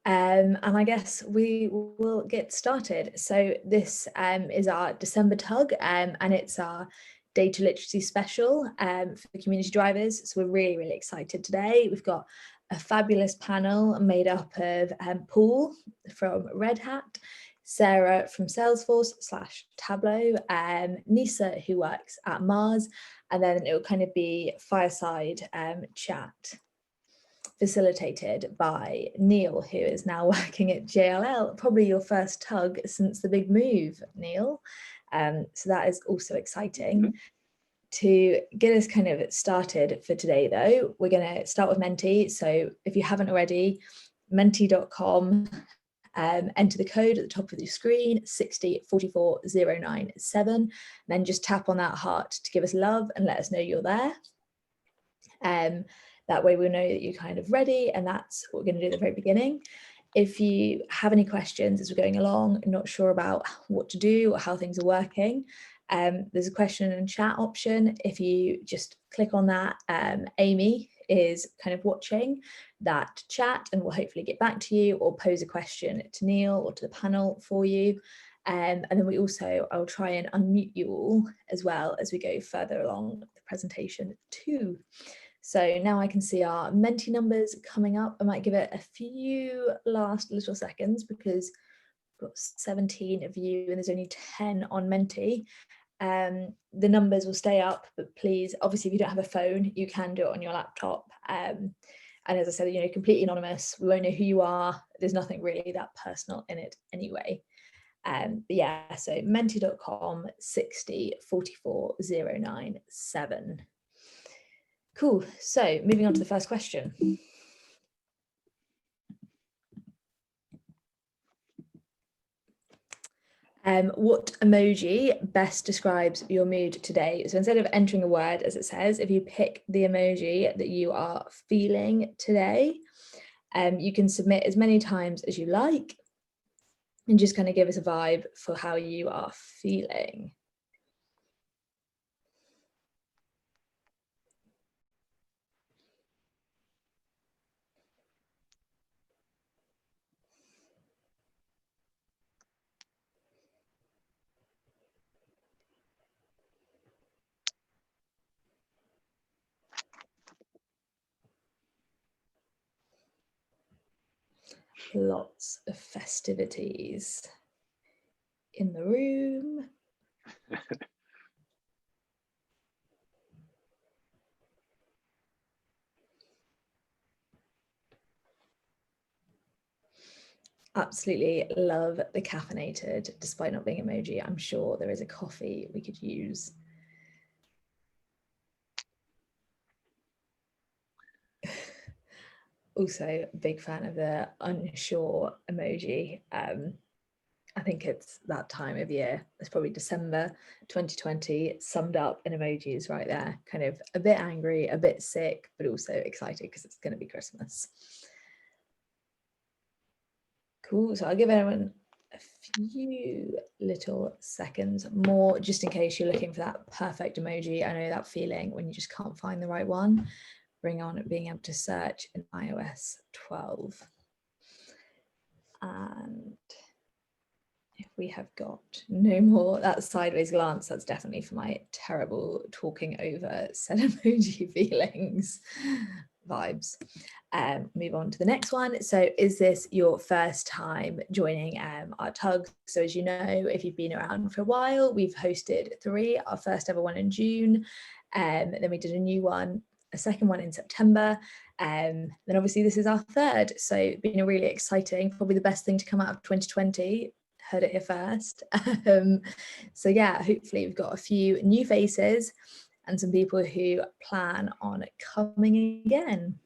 And I guess we will get started. So this is our December tug, and it's our data literacy special for community drivers. So we're really, really excited today. We've got a fabulous panel made up of Paul from Red Hat, Sarah from Salesforce/Tableau, Nisa, who works at Mars, and then it will kind of be fireside chat facilitated by Neil, who is now working at JLL, probably your first tug since the big move, Neil. So that is also exciting. To get us kind of started for today, though, we're going to start with Menti. So if you haven't already, menti.com, enter the code at the top of your screen, 6044097, then just tap on that heart to give us love and let us know you're there. That way we'll know that you're kind of ready, and that's what we're going to do at the very beginning. If you have any questions as we're going along, not sure about what to do or how things are working, there's a question and chat option. If you just click on that, Amy is kind of watching that chat and will hopefully get back to you or pose a question to Neil or to the panel for you. And then I'll try and unmute you all as well as we go further along the presentation too. So now I can see our Menti numbers coming up. I might give it a few last little seconds because we've got 17 of you and there's only 10 on Menti. The numbers will stay up, but please, obviously, if you don't have a phone, you can do it on your laptop. And as I said, completely anonymous. We won't know who you are. There's nothing really that personal in it anyway. But yeah, so menti.com 6044097. Cool. So moving on to the first question. What emoji best describes your mood today? So instead of entering a word, as it says, if you pick the emoji that you are feeling today, you can submit as many times as you like and just kind of give us a vibe for how you are feeling. Lots of festivities in the room. Absolutely love the caffeinated, despite not being emoji. I'm sure there is a coffee we could use. Also a big fan of the unsure emoji. I think it's that time of year. It's probably December 2020, summed up in emojis right there. Kind of a bit angry, a bit sick, but also excited because it's going to be Christmas. Cool. So I'll give everyone a few little seconds more, just in case you're looking for that perfect emoji. I know that feeling when you just can't find the right one. Bring on being able to search in iOS 12. And if we have got no more, that sideways glance, that's definitely for my terrible talking over said emoji feelings vibes. Move on to the next one. So is this your first time joining our tug? So as you know, if you've been around for a while, we've hosted 3, our first ever one in June, then we did a new one, a second one in September, then obviously this is our 3rd. So it's been a really exciting, probably the best thing to come out of 2020. Heard it here first. So yeah, hopefully we've got a few new faces and some people who plan on coming again.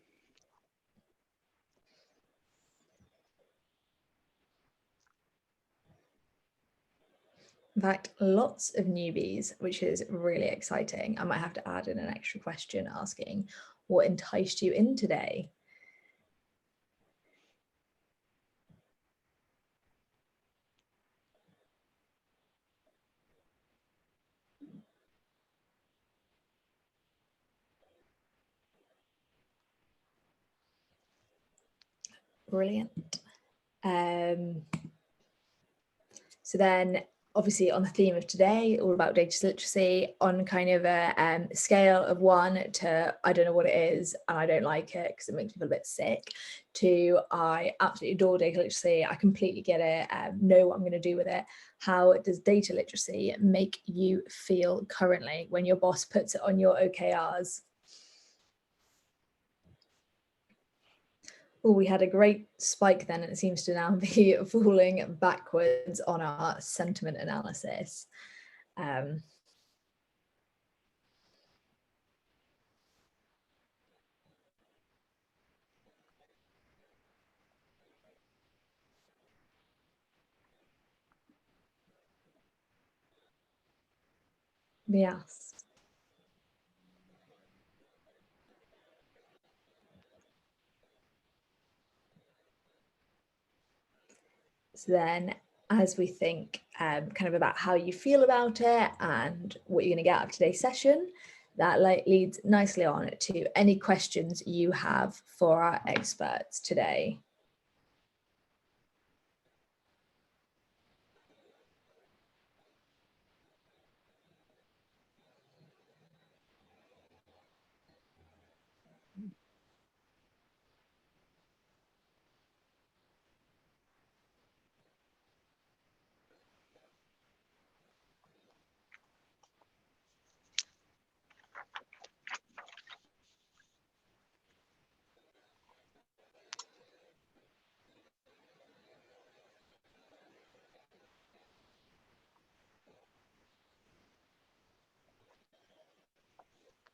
In fact, lots of newbies, which is really exciting. I might have to add in an extra question asking what enticed you in today? Brilliant. So then obviously on the theme of today, all about data literacy, on kind of a scale of 1 to I don't know what it is and I don't like it because it makes me feel a bit sick, to I absolutely adore data literacy, I completely get it, know what I'm going to do with it. How does data literacy make you feel currently when your boss puts it on your OKRs? Oh, we had a great spike then, and it seems to now be falling backwards on our sentiment analysis. Yes. So then as we think kind of about how you feel about it and what you're going to get out of today's session, that leads nicely on to any questions you have for our experts today.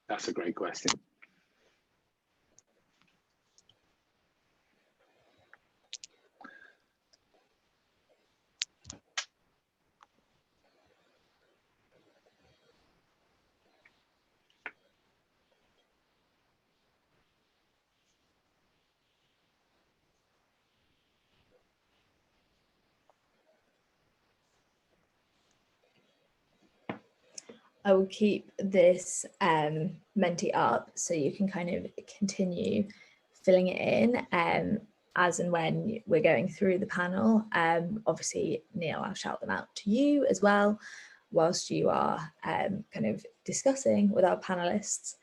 That's a great question. I will keep this Menti up so you can kind of continue filling it in as and when we're going through the panel. Obviously, Neil, I'll shout them out to you as well whilst you are kind of discussing with our panelists.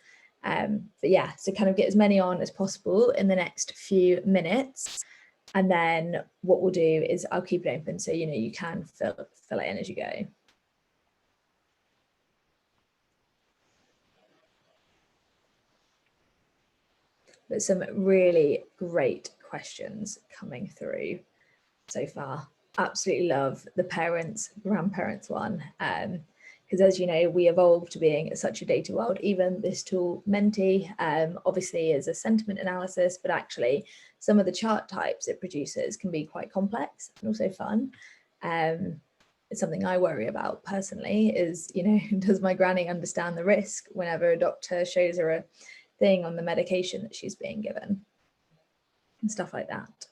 But yeah, so kind of get as many on as possible in the next few minutes. And then what we'll do is I'll keep it open so you can fill it in as you go. But some really great questions coming through so far. Absolutely love the parents, grandparents one. Because as you know, we evolved to being such a data world. Even this tool, Menti, obviously is a sentiment analysis, but actually some of the chart types it produces can be quite complex and also fun. It's something I worry about personally is, does my granny understand the risk whenever a doctor shows her a thing on the medication that she's being given and stuff like that.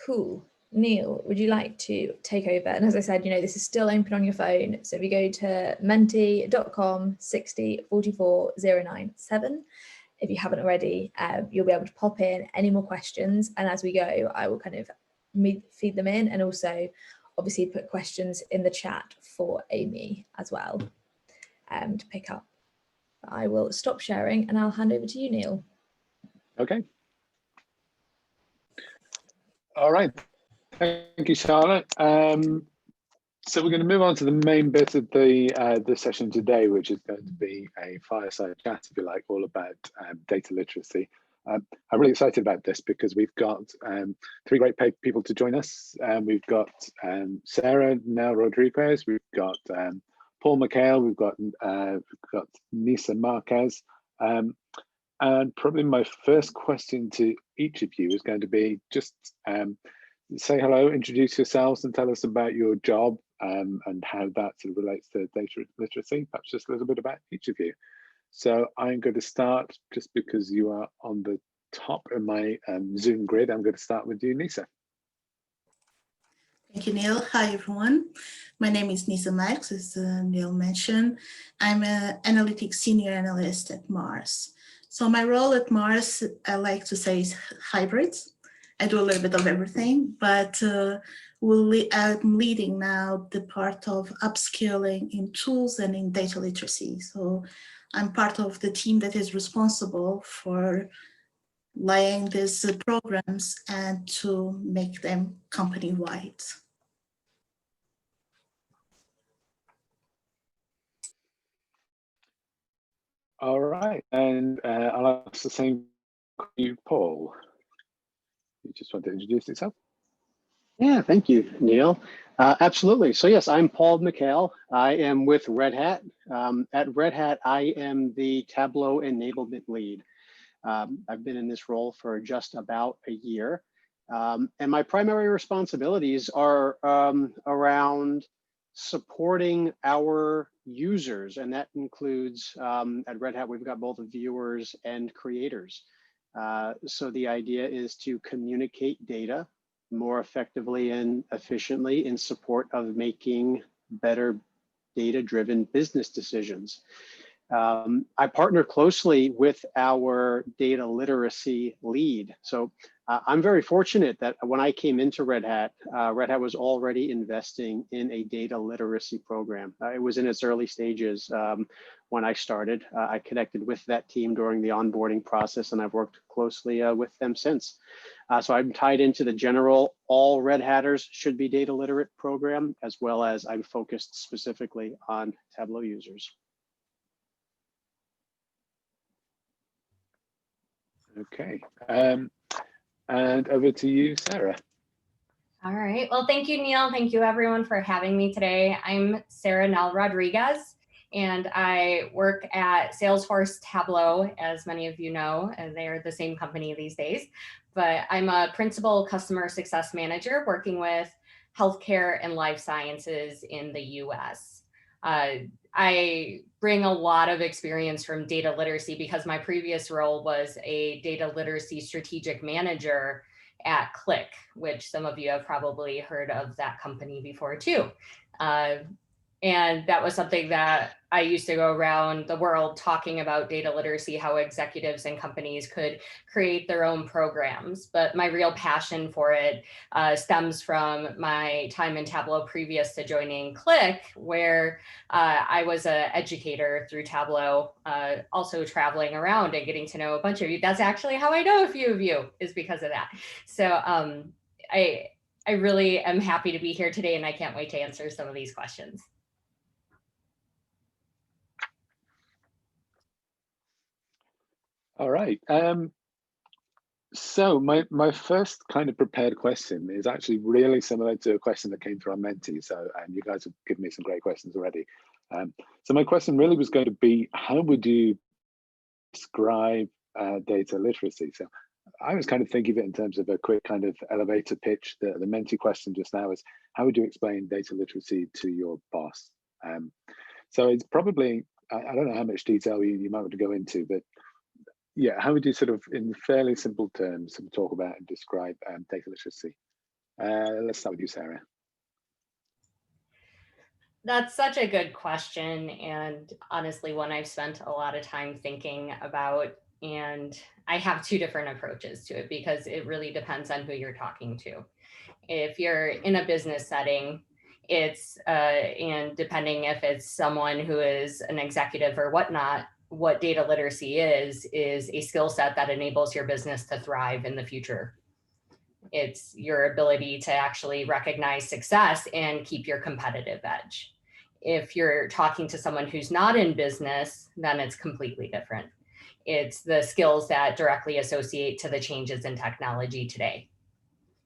Cool. Neil, would you like to take over? And as I said, this is still open on your phone. So if you go to menti.com 6044097, if you haven't already, you'll be able to pop in any more questions. And as we go, I will kind of feed them in and also obviously put questions in the chat for Amy as well to pick up. I will stop sharing and I'll hand over to you, Neil. Okay. All right. Thank you, Charlotte. So we're going to move on to the main bit of the session today, which is going to be a fireside chat, if you like, all about data literacy. I'm really excited about this because we've got 3 great people to join us. We've got Sarah Nell-Rodriquez, we've got Paul McHale, we've got Nisa Marques. And probably my first question to each of you is going to be just say hello, introduce yourselves and tell us about your job and how that sort of relates to data literacy, perhaps just a little bit about each of you. So I'm going to start, just because you are on the top of my Zoom grid, I'm going to start with you, Nisa. Thank you, Neil. Hi, everyone. My name is Nisa Marques, as Neil mentioned. I'm an analytics senior analyst at Mars. So my role at Mars, I like to say, is hybrid. I do a little bit of everything, but I'm leading now the part of upskilling in tools and in data literacy. So I'm part of the team that is responsible for laying these programs and to make them company-wide. All right, and I'll ask the same to you, Paul. You just want to introduce yourself? Yeah, thank you, Neil. Absolutely. So yes, I'm Paul McHale. I am with Red Hat. At Red Hat, I am the Tableau enablement lead. I've been in this role for just about a year. And my primary responsibilities are around supporting our users. And that includes, at Red Hat, we've got both viewers and creators. So the idea is to communicate data more effectively and efficiently in support of making better data-driven business decisions. I partner closely with our data literacy lead. So I'm very fortunate that when I came into Red Hat was already investing in a data literacy program. It was in its early stages when I started. I connected with that team during the onboarding process, and I've worked closely with them since. So I'm tied into the general all Red Hatters should be data literate program, as well as I'm focused specifically on Tableau users. Okay, and over to you, Sarah. All right, well, thank you, Neil. Thank you everyone for having me today. I'm Sarah Nell-Rodriquez, and I work at Salesforce Tableau, as many of you know, and they are the same company these days. But I'm a principal customer success manager working with healthcare and life sciences in the US. I bring a lot of experience from data literacy because my previous role was a data literacy strategic manager at Click, which some of you have probably heard of that company before too. And that was something that I used to go around the world talking about data literacy, how executives and companies could create their own programs. But my real passion for it stems from my time in Tableau previous to joining Click, where I was an educator through Tableau, also traveling around and getting to know a bunch of you. That's actually how I know a few of you, is because of that. So I really am happy to be here today, and I can't wait to answer some of these questions. All right. So my first kind of prepared question is actually really similar to a question that came through on Menti. So, and you guys have given me some great questions already. So my question really was going to be, how would you describe data literacy? So I was kind of thinking of it in terms of a quick kind of elevator pitch. The Menti question just now is, how would you explain data literacy to your boss? So it's probably, I don't know how much detail you might want to go into, but yeah, how would you sort of, in fairly simple terms, talk about and describe data literacy? Let's start with you, Sarah. That's such a good question, and honestly, one I've spent a lot of time thinking about, and I have two different approaches to it because it really depends on who you're talking to. If you're in a business setting, it's, and depending if it's someone who is an executive or whatnot, what data literacy is a skill set that enables your business to thrive in the future. It's your ability to actually recognize success and keep your competitive edge. If you're talking to someone who's not in business, then it's completely different. It's the skills that directly associate to the changes in technology today.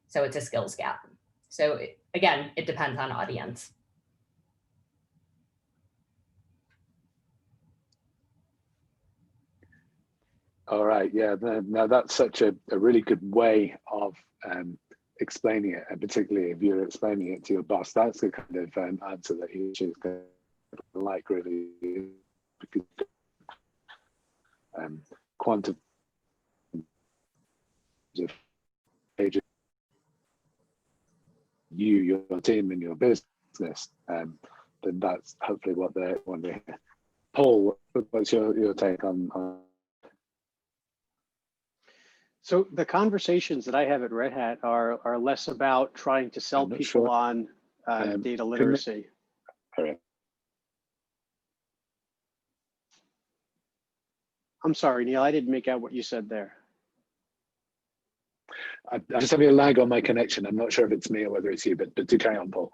So it's a skills gap. So again, it depends on audience. All right, yeah, no, that's such a really good way of explaining it, and particularly if you're explaining it to your boss, that's the kind of answer that he's going to like, really, because quantum you, your team, and your business, then that's hopefully what they want to hear. Paul, what's your take on? So the conversations that I have at Red Hat are less about trying to sell people on data literacy. I'm sorry, Neil, I didn't make out what you said there. I just having a lag on my connection. I'm not sure if it's me or whether it's you, but do carry on, Paul.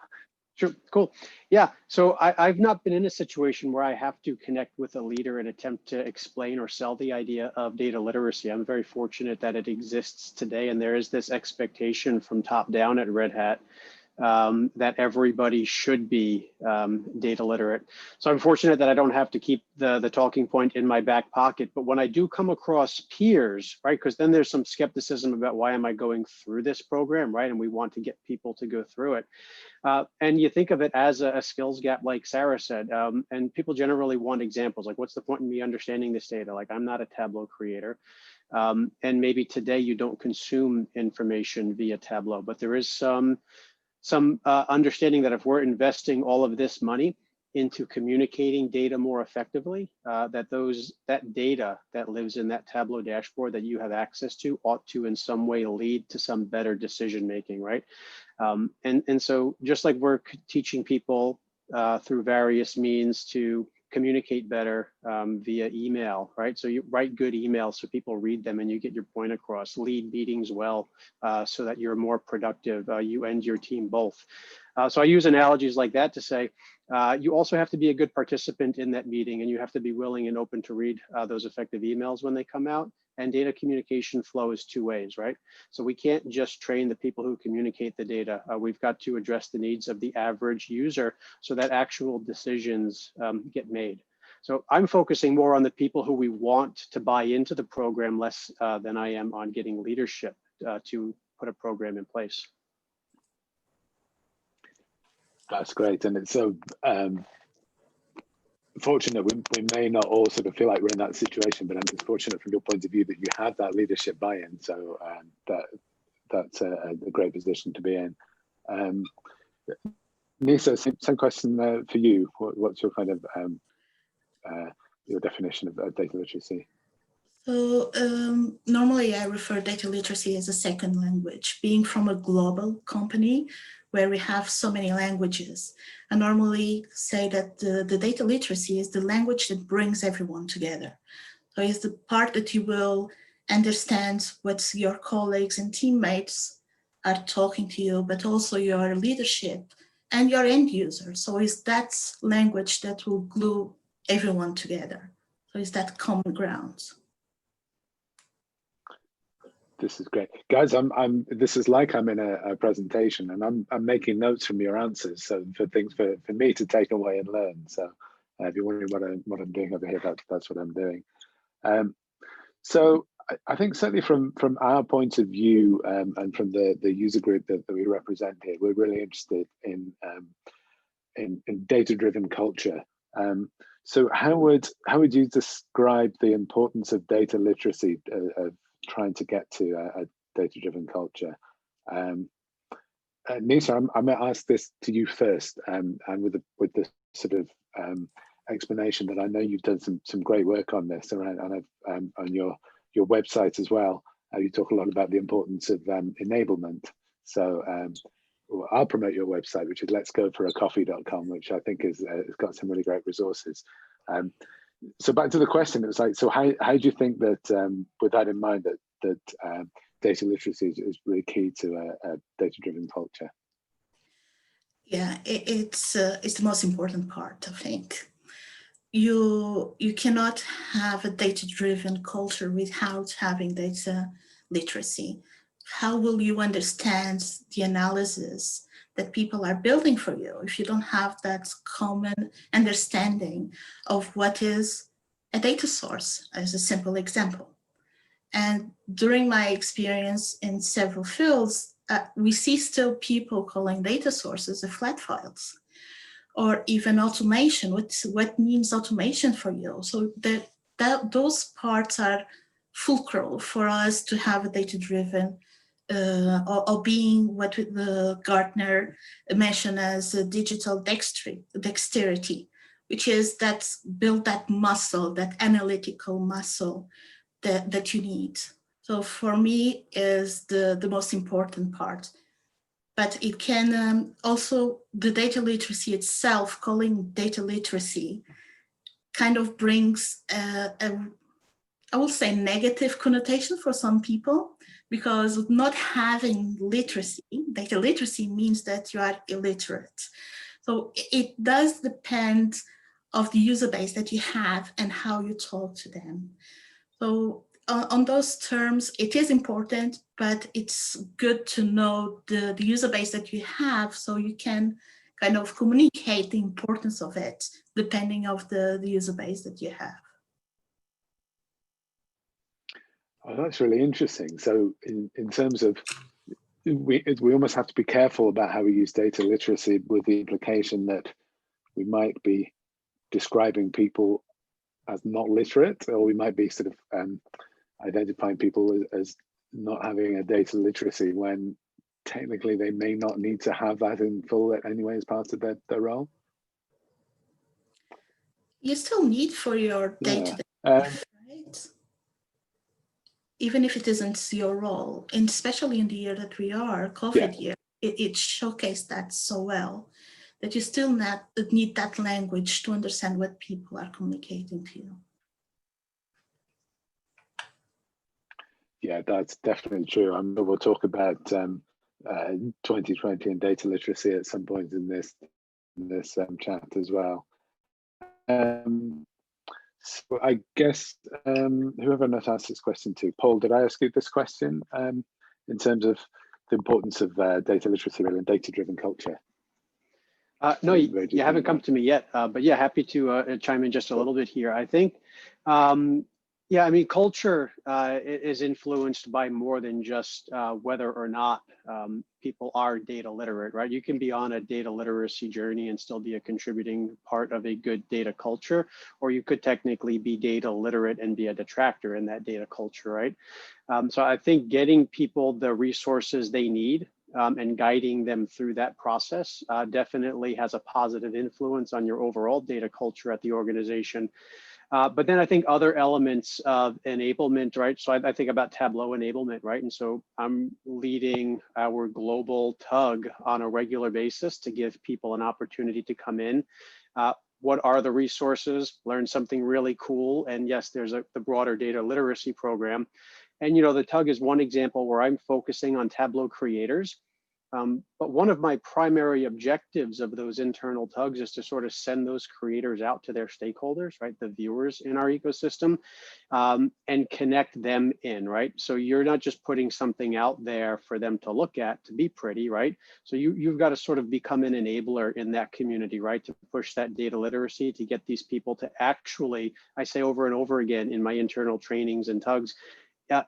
Sure, cool. Yeah, so I've not been in a situation where I have to connect with a leader and attempt to explain or sell the idea of data literacy. I'm very fortunate that it exists today, and there is this expectation from top down at Red Hat that everybody should be data literate. So I'm fortunate that I don't have to keep the talking point in my back pocket. But when I do come across peers, right, because then there's some skepticism about why am I going through this program, right? And we want to get people to go through it. And you think of it as a skills gap, like Sarah said, and people generally want examples, like what's the point in me understanding this data? Like I'm not a Tableau creator. And maybe today you don't consume information via Tableau, but there is some understanding that if we're investing all of this money into communicating data more effectively, that data that lives in that Tableau dashboard that you have access to ought to in some way lead to some better decision making, right? And so just like we're teaching people through various means to communicate better via email, right? So you write good emails so people read them and you get your point across, lead meetings well so that you're more productive, you and your team both. So I use analogies like that to say, you also have to be a good participant in that meeting and you have to be willing and open to read those effective emails when they come out. And data communication flow is two ways, right? So we can't just train the people who communicate the data. We've got to address the needs of the average user so that actual decisions get made. So I'm focusing more on the people who we want to buy into the program less than I am on getting leadership to put a program in place. That's great. And it's so fortunate, we may not all sort of feel like we're in that situation, but it's fortunate from your point of view that you have that leadership buy-in. So that's a great position to be in. Nisa, same question for you. What's your kind of your definition of data literacy? So normally I refer data literacy as a second language. Being from a global company where we have so many languages, I normally say that the data literacy is the language that brings everyone together. So it's the part that you will understand what your colleagues and teammates are talking to you, but also your leadership and your end user. So it's that language that will glue everyone together. So it's that common ground. This is great, guys. This is like I'm in a presentation, and I'm making notes from your answers, so for things for me to take away and learn. So if you're wondering what I'm doing over here, that's what I'm doing. So I think certainly from our point of view and from the user group that we represent here, we're really interested in data-driven culture. So how would you describe the importance of data literacy of trying to get to a data-driven culture? Nisa, I might ask this to you first, and with the sort of explanation that I know you've done some great work on this around on your website as well. You talk a lot about the importance of enablement. So I'll promote your website, which is letsgoforacoffee.com, which I think has got some really great resources. So back to the question, it was like, so how do you think that, with that in mind, that data literacy is really key to a data-driven culture? Yeah, it's the most important part, I think. You cannot have a data-driven culture without having data literacy. How will you understand the analysis that people are building for you if you don't have that common understanding of what is a data source, as a simple example? And during my experience in several fields, we see still people calling data sources the flat files, or even automation. What means automation for you? So those parts are fulcral for us to have a data-driven or being what the Gartner mentioned as digital dexterity, which is build that muscle, that analytical muscle that you need. So for me is the most important part. But it can also, the data literacy itself, calling data literacy, kind of brings I will say negative connotation for some people, because not having literacy, data literacy means that you are illiterate. So it does depend of the user base that you have and how you talk to them. So on those terms, it is important, but it's good to know the user base that you have, so you can kind of communicate the importance of it depending of the user base that you have. Oh, that's really interesting. So in terms of, we almost have to be careful about how we use data literacy, with the implication that we might be describing people as not literate, or we might be sort of identifying people as not having a data literacy when technically they may not need to have that in full anyway as part of their role. You still need for your day-to-day life, right? Even if it isn't your role, and especially in the year that we are, COVID year, it showcased that so well, that you still need that language to understand what people are communicating to you. Yeah, that's definitely true. I'm sure we'll talk about 2020 and data literacy at some point in this chat as well. So I guess whoever not asked this question to, Paul, did I ask you this question in terms of the importance of data literacy and data-driven culture? No, you haven't come to me yet, but yeah, happy to chime in just a little bit here. I think, yeah, I mean, culture is influenced by more than just whether or not people are data literate, right? You can be on a data literacy journey and still be a contributing part of a good data culture, or you could technically be data literate and be a detractor in that data culture, right? So I think getting people the resources they need and guiding them through that process definitely has a positive influence on your overall data culture at the organization. But then I think other elements of enablement, right? So I think about Tableau enablement, right? And so I'm leading our global tug on a regular basis to give people an opportunity to come in. What are the resources? Learn something really cool. And yes, there's the broader data literacy program. And, you know, the tug is one example where I'm focusing on Tableau creators. But one of my primary objectives of those internal tugs is to sort of send those creators out to their stakeholders, right? The viewers in our ecosystem, and connect them in, right? So you're not just putting something out there for them to look at to be pretty, right? So you've got to sort of become an enabler in that community, right? To push that data literacy, to get these people to actually, I say over and over again in my internal trainings and tugs,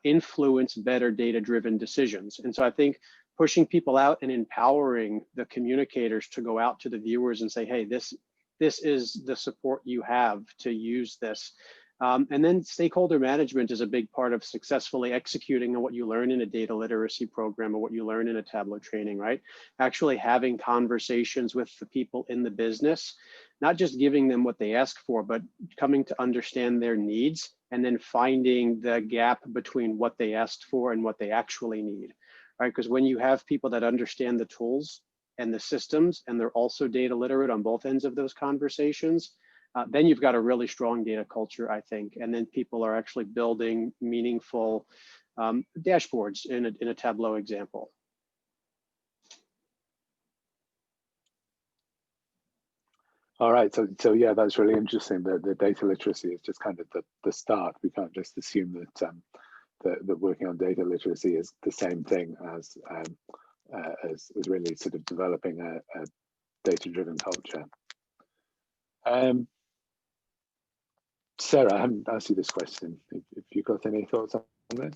influence better data-driven decisions. And so I think pushing people out and empowering the communicators to go out to the viewers and say, hey, this is the support you have to use this. And then stakeholder management is a big part of successfully executing on what you learn in a data literacy program or what you learn in a Tableau training, right? Actually having conversations with the people in the business, not just giving them what they ask for, but coming to understand their needs and then finding the gap between what they asked for and what they actually need. Right, because when you have people that understand the tools and the systems, and they're also data literate on both ends of those conversations, then you've got a really strong data culture, I think. And then people are actually building meaningful dashboards in a Tableau example. All right, so yeah, that's really interesting. The data literacy is just kind of the start. We can't just assume that that working on data literacy is the same thing as really sort of developing a data-driven culture. Sarah, I haven't asked you this question. If you've got any thoughts on this?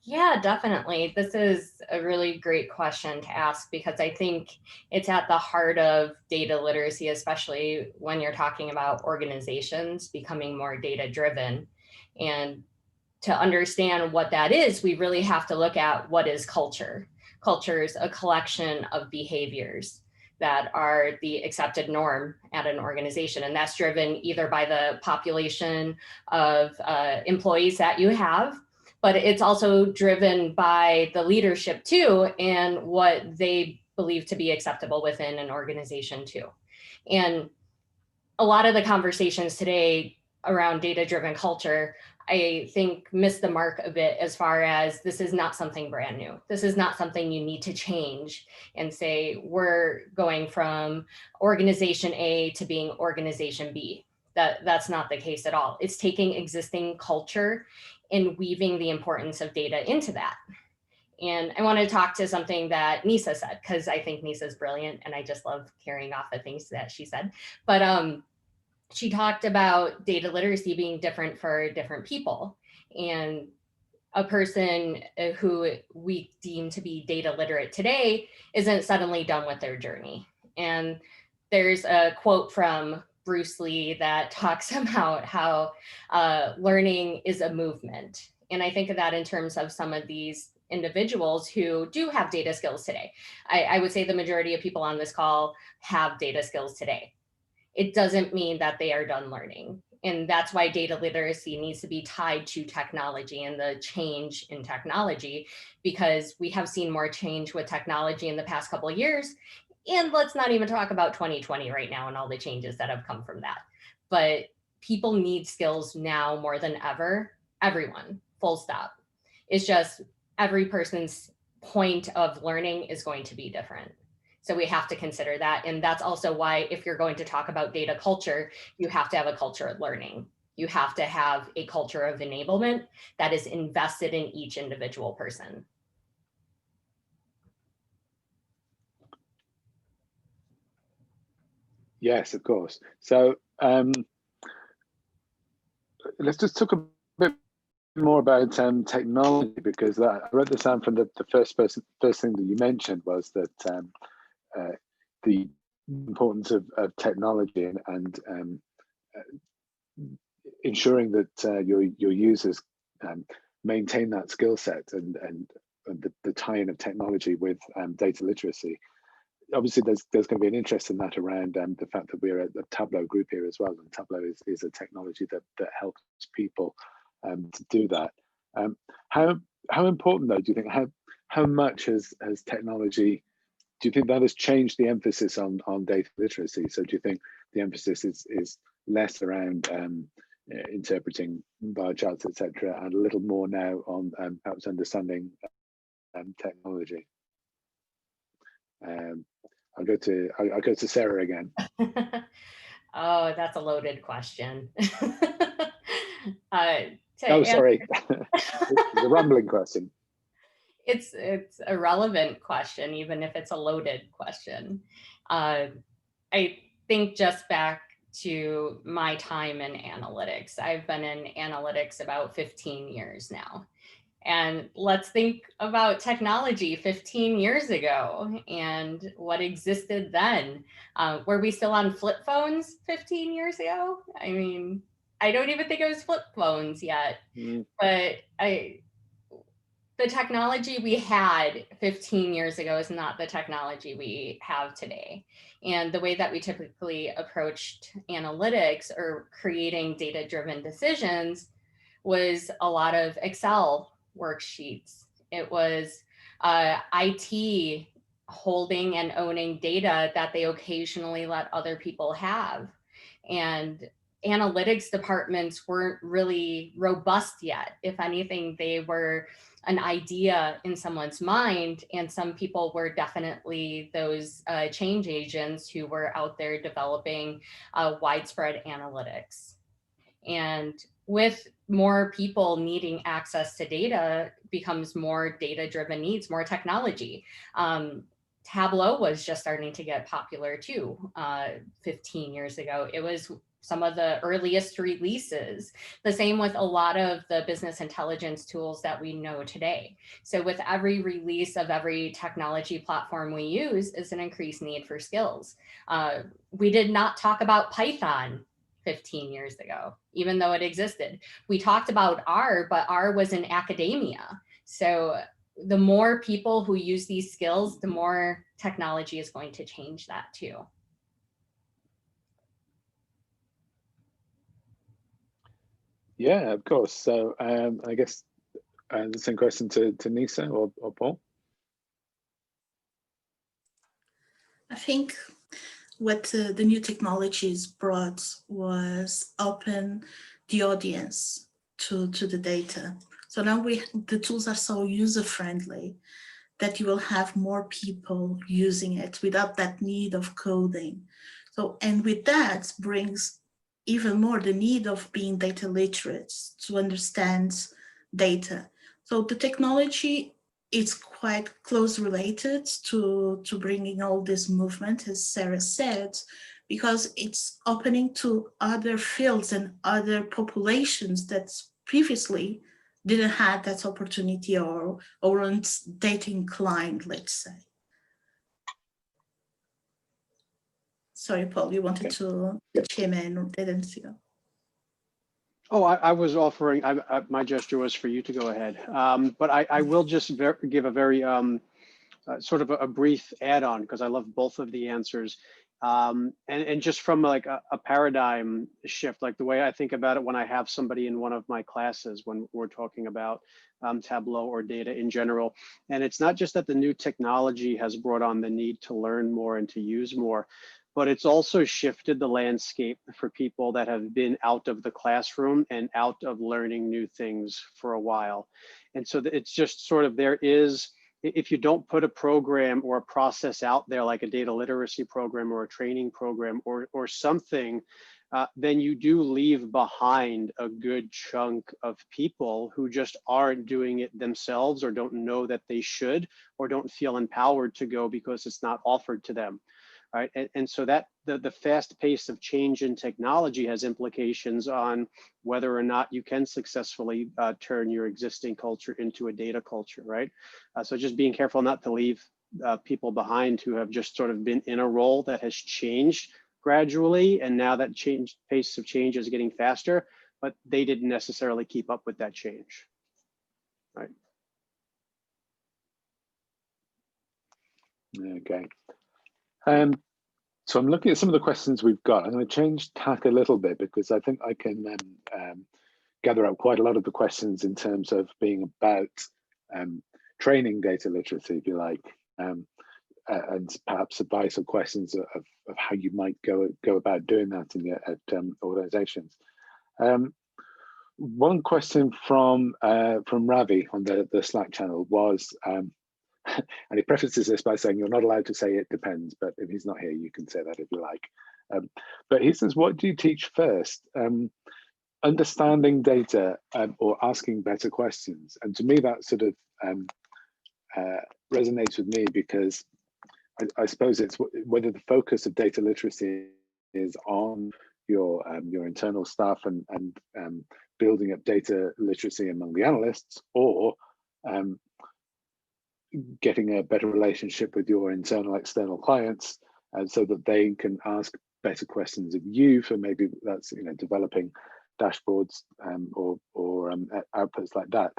Yeah, definitely. This is a really great question to ask because I think it's at the heart of data literacy, especially when you're talking about organizations becoming more data-driven. And to understand what that is, we really have to look at what is culture. Culture is a collection of behaviors that are the accepted norm at an organization. And that's driven either by the population of employees that you have, but it's also driven by the leadership too, and what they believe to be acceptable within an organization too. And a lot of the conversations today around data-driven culture, I think, miss the mark a bit as far as this is not something brand new. This is not something you need to change and say, we're going from organization A to being organization B. That's not the case at all. It's taking existing culture and weaving the importance of data into that. And I want to talk to something that Nisa said, because I think Nisa is brilliant and I just love carrying off the things that she said. But she talked about data literacy being different for different people. And a person who we deem to be data literate today isn't suddenly done with their journey. And there's a quote from Bruce Lee that talks about how learning is a movement. And I think of that in terms of some of these individuals who do have data skills today. I would say the majority of people on this call have data skills today. It doesn't mean that they are done learning. And that's why data literacy needs to be tied to technology and the change in technology, because we have seen more change with technology in the past couple of years. And let's not even talk about 2020 right now and all the changes that have come from that. But people need skills now more than ever, everyone, full stop. It's just every person's point of learning is going to be different. So we have to consider that. And that's also why, if you're going to talk about data culture, you have to have a culture of learning. You have to have a culture of enablement that is invested in each individual person. Yes, of course. So let's just talk a bit more about technology, because I wrote this down from the first thing that you mentioned was that the importance of technology and ensuring that your users maintain that skill set and the tie-in of technology with data literacy. Obviously, there's going to be an interest in that around the fact that we're at the Tableau group here as well, and Tableau is a technology that helps people to do that. How important, though, do you think? How much has technology? Do you think that has changed the emphasis on data literacy? So do you think the emphasis is less around interpreting bar charts, etc., and a little more now on perhaps understanding technology? I'll go to Sarah again. Oh, that's a loaded question. Sorry, it's a rambling question. It's a relevant question, even if it's a loaded question. I think just back to my time in analytics. I've been in analytics about 15 years now. And let's think about technology 15 years ago and what existed then. Were we still on flip phones 15 years ago? I mean, I don't even think it was flip phones yet, but the technology we had 15 years ago is not the technology we have today. And the way that we typically approached analytics or creating data-driven decisions was a lot of Excel worksheets. It was IT holding and owning data that they occasionally let other people have. And analytics departments weren't really robust yet. If anything, they were an idea in someone's mind, and some people were definitely those change agents who were out there developing widespread analytics. And with more people needing access to data becomes more data-driven needs, more technology. Tableau was just starting to get popular too 15 years ago. It was some of the earliest releases. The same with a lot of the business intelligence tools that we know today. So with every release of every technology platform we use is an increased need for skills. We did not talk about Python 15 years ago, even though it existed. We talked about R, but R was in academia. So the more people who use these skills, the more technology is going to change that too. Yeah, of course. So I guess the same question to Nisa or Paul. I think what the new technologies brought was open the audience to the data. So now the tools are so user-friendly that you will have more people using it without that need of coding. So, and with that brings even more the need of being data literate to understand data. So the technology is quite close related to bringing all this movement, as Sarah said, because it's opening to other fields and other populations that previously didn't have that opportunity or weren't data inclined, let's say. Sorry, Paul, you wanted to chime in, or didn't you? Oh, I was offering, my gesture was for you to go ahead. But I will just give a very sort of a brief add-on, because I love both of the answers. And just from like a paradigm shift, like the way I think about it when I have somebody in one of my classes when we're talking about Tableau or data in general. And it's not just that the new technology has brought on the need to learn more and to use more, but it's also shifted the landscape for people that have been out of the classroom and out of learning new things for a while. And so it's just sort of, there is, if you don't put a program or a process out there, like a data literacy program or a training program or something, then you do leave behind a good chunk of people who just aren't doing it themselves, or don't know that they should, or don't feel empowered to go because it's not offered to them. Right. And so that the fast pace of change in technology has implications on whether or not you can successfully turn your existing culture into a data culture. Right. So just being careful not to leave people behind who have just sort of been in a role that has changed gradually. And now that pace of change is getting faster, but they didn't necessarily keep up with that change. Right. Okay. So I'm looking at some of the questions we've got. I'm going to change tack a little bit because I think I can gather up quite a lot of the questions in terms of being about training data literacy, if you like, and perhaps advice or questions of how you might go about doing that at organizations. One question from Ravi on the Slack channel was, and he prefaces this by saying you're not allowed to say it depends, but if he's not here, you can say that if you like. But he says, what do you teach first? Understanding data or asking better questions? And to me, that sort of resonates with me, because I suppose it's whether the focus of data literacy is on your internal stuff and building up data literacy among the analysts, or getting a better relationship with your internal external clients, so that they can ask better questions of you, for maybe that's developing dashboards or outputs like that.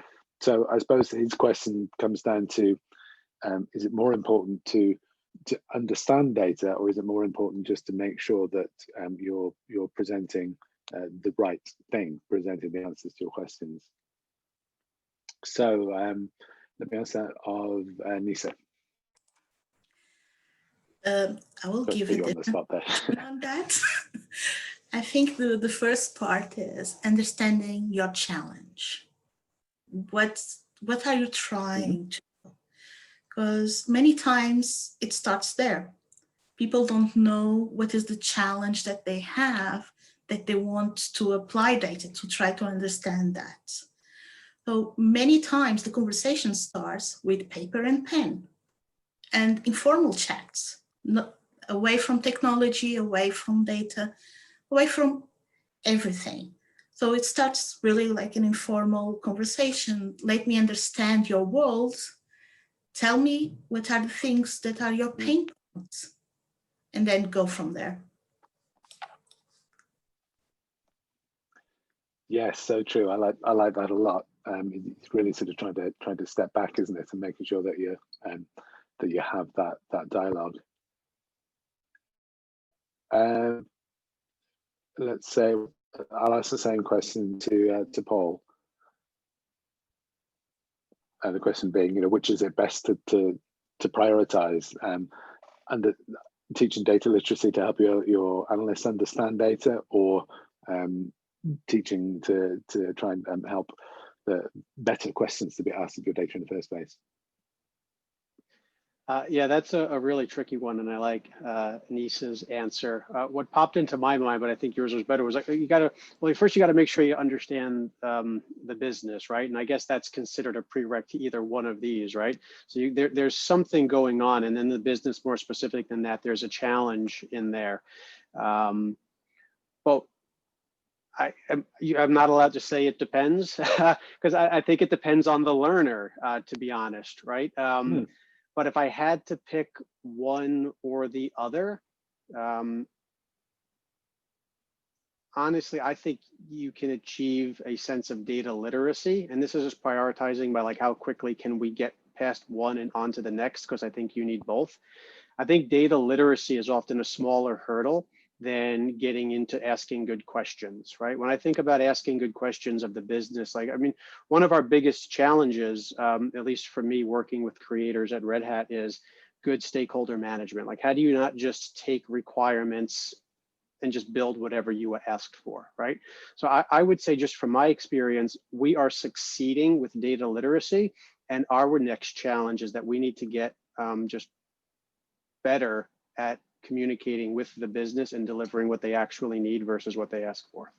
So I suppose his question comes down to, is it more important to understand data, or is it more important just to make sure that you're presenting the right thing, presenting the answers to your questions? So let me ask that of Nisa. I will give it on the spot there. on that. I think the first part is understanding your challenge. What are you trying to do? Because many times it starts there. People don't know what is the challenge that they have, that they want to apply data to try to understand that. So many times the conversation starts with paper and pen and informal chats, away from technology, away from data, away from everything. So it starts really like an informal conversation. Let me understand your world. Tell me what are the things that are your pain points, and then go from there. Yes, so true. I like that a lot. It's really sort of trying to step back, isn't it, and making sure that you have that dialogue. Let's say I'll ask the same question to Paul. The question being, which is it best to prioritize, and teaching data literacy to help your analysts understand data, or teaching to try and help the better questions to be asked of your data in the first place? Yeah, that's a really tricky one, and I like Nisa's answer. What popped into my mind, but I think yours was better, was like first you got to make sure you understand the business, right? And I guess that's considered a prereq to either one of these, right? So there's something going on, and then the business, more specific than that, there's a challenge in there. But I'm not allowed to say it depends, because I think it depends on the learner, to be honest, right? But if I had to pick one or the other, honestly, I think you can achieve a sense of data literacy. And this is just prioritizing by like how quickly can we get past one and onto the next, because I think you need both. I think data literacy is often a smaller hurdle than getting into asking good questions, right? When I think about asking good questions of the business, one of our biggest challenges, at least for me working with creators at Red Hat, is good stakeholder management. Like, how do you not just take requirements and just build whatever you were asked for, right? So I would say, just from my experience, we are succeeding with data literacy, and our next challenge is that we need to get just better at communicating with the business and delivering what they actually need versus what they ask for.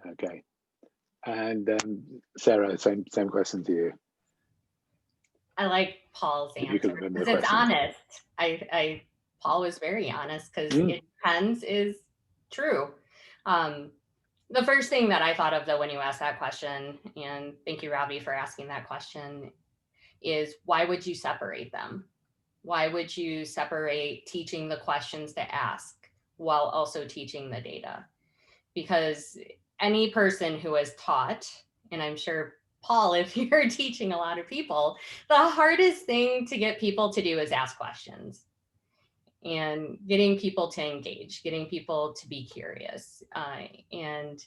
Okay, and Sarah, same question to you. I like Paul's answer because it's honest. Paul was very honest, because it depends is true. The first thing that I thought of, though, when you asked that question, and thank you, Robbie, for asking that question, is why would you separate them? Why would you separate teaching the questions to ask while also teaching the data? Because any person who has taught, and I'm sure, Paul, if you're teaching a lot of people, the hardest thing to get people to do is ask questions. And getting people to engage, getting people to be curious. And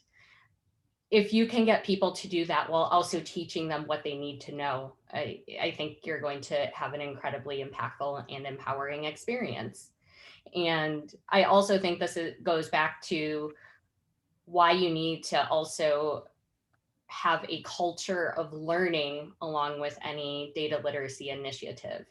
if you can get people to do that while also teaching them what they need to know, I think you're going to have an incredibly impactful and empowering experience. And I also think this goes back to why you need to also have a culture of learning along with any data literacy initiative.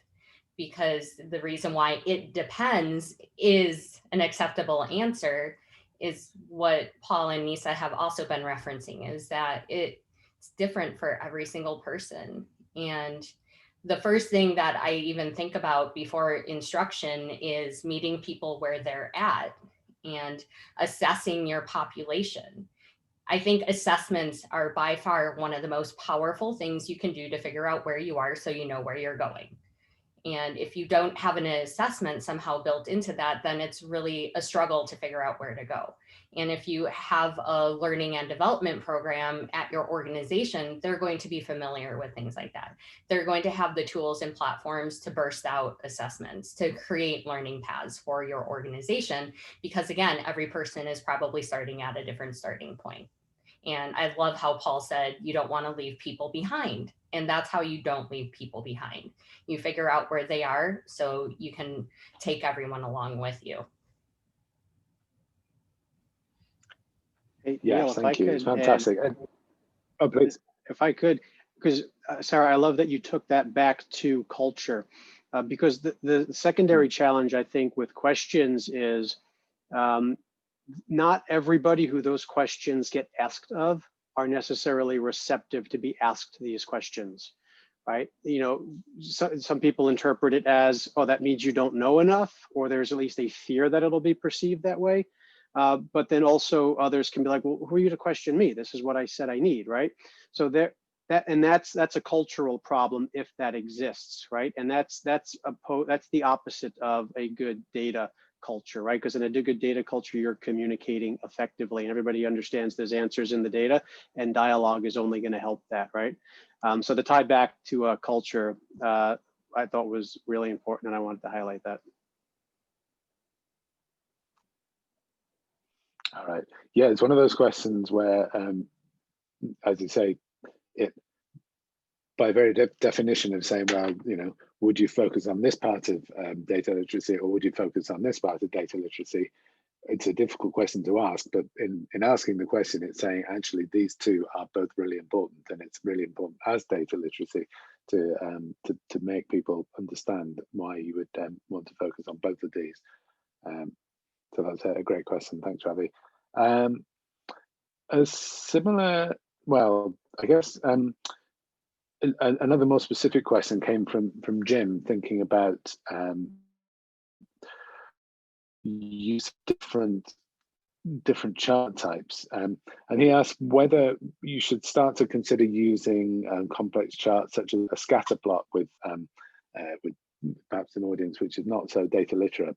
Because the reason why it depends is an acceptable answer is what Paul and Nisa have also been referencing, is that it's different for every single person. And the first thing that I even think about before instruction is meeting people where they're at and assessing your population. I think assessments are by far one of the most powerful things you can do to figure out where you are, so you know where you're going. And if you don't have an assessment somehow built into that, then it's really a struggle to figure out where to go. And if you have a learning and development program at your organization, they're going to be familiar with things like that. They're going to have the tools and platforms to burst out assessments, to create learning paths for your organization, because again, every person is probably starting at a different starting point. And I love how Paul said, you don't want to leave people behind. And that's how you don't leave people behind. You figure out where they are so you can take everyone along with you. Hey, Yes, Neil, thank you. It's fantastic. Oh, please. If I could, because Sarah, I love that you took that back to culture, because the secondary challenge, I think, with questions is not everybody who those questions get asked of are necessarily receptive to be asked these questions, right? Some people interpret it as, oh, that means you don't know enough, or there's at least a fear that it'll be perceived that way. But then also others can be like, well, who are you to question me? This is what I said I need, right? So that's a cultural problem if that exists, right? And that's the opposite of a good data culture, right? Because in a good data culture, you're communicating effectively and everybody understands there's answers in the data, and dialogue is only going to help that, right? So the tie back to culture, I thought was really important, and I wanted to highlight that. All right. Yeah, it's one of those questions where, as you say, it by very definition of saying, well, you know, would you focus on this part of data literacy, or would you focus on this part of data literacy? It's a difficult question to ask, but in asking the question, it's saying actually these two are both really important, and it's really important as data literacy to make people understand why you would want to focus on both of these. So that's a great question. Thanks, Ravi. A similar, well, I guess another more specific question came from Jim, thinking about use of different chart types, and he asked whether you should start to consider using complex charts such as a scatter plot with perhaps an audience which is not so data literate.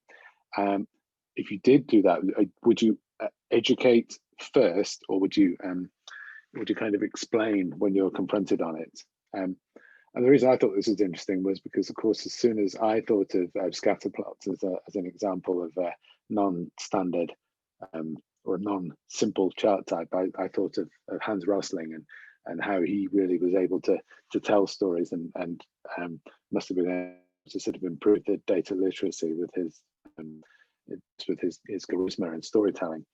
If you did do that, would you educate first, or would you kind of explain when you're confronted on it? And the reason I thought this was interesting was because, of course, as soon as I thought of scatter plots as an example of a non-standard or a non-simple chart type, I thought of Hans Rosling and how he really was able to tell stories and must have been able to sort of improve the data literacy with his charisma and storytelling.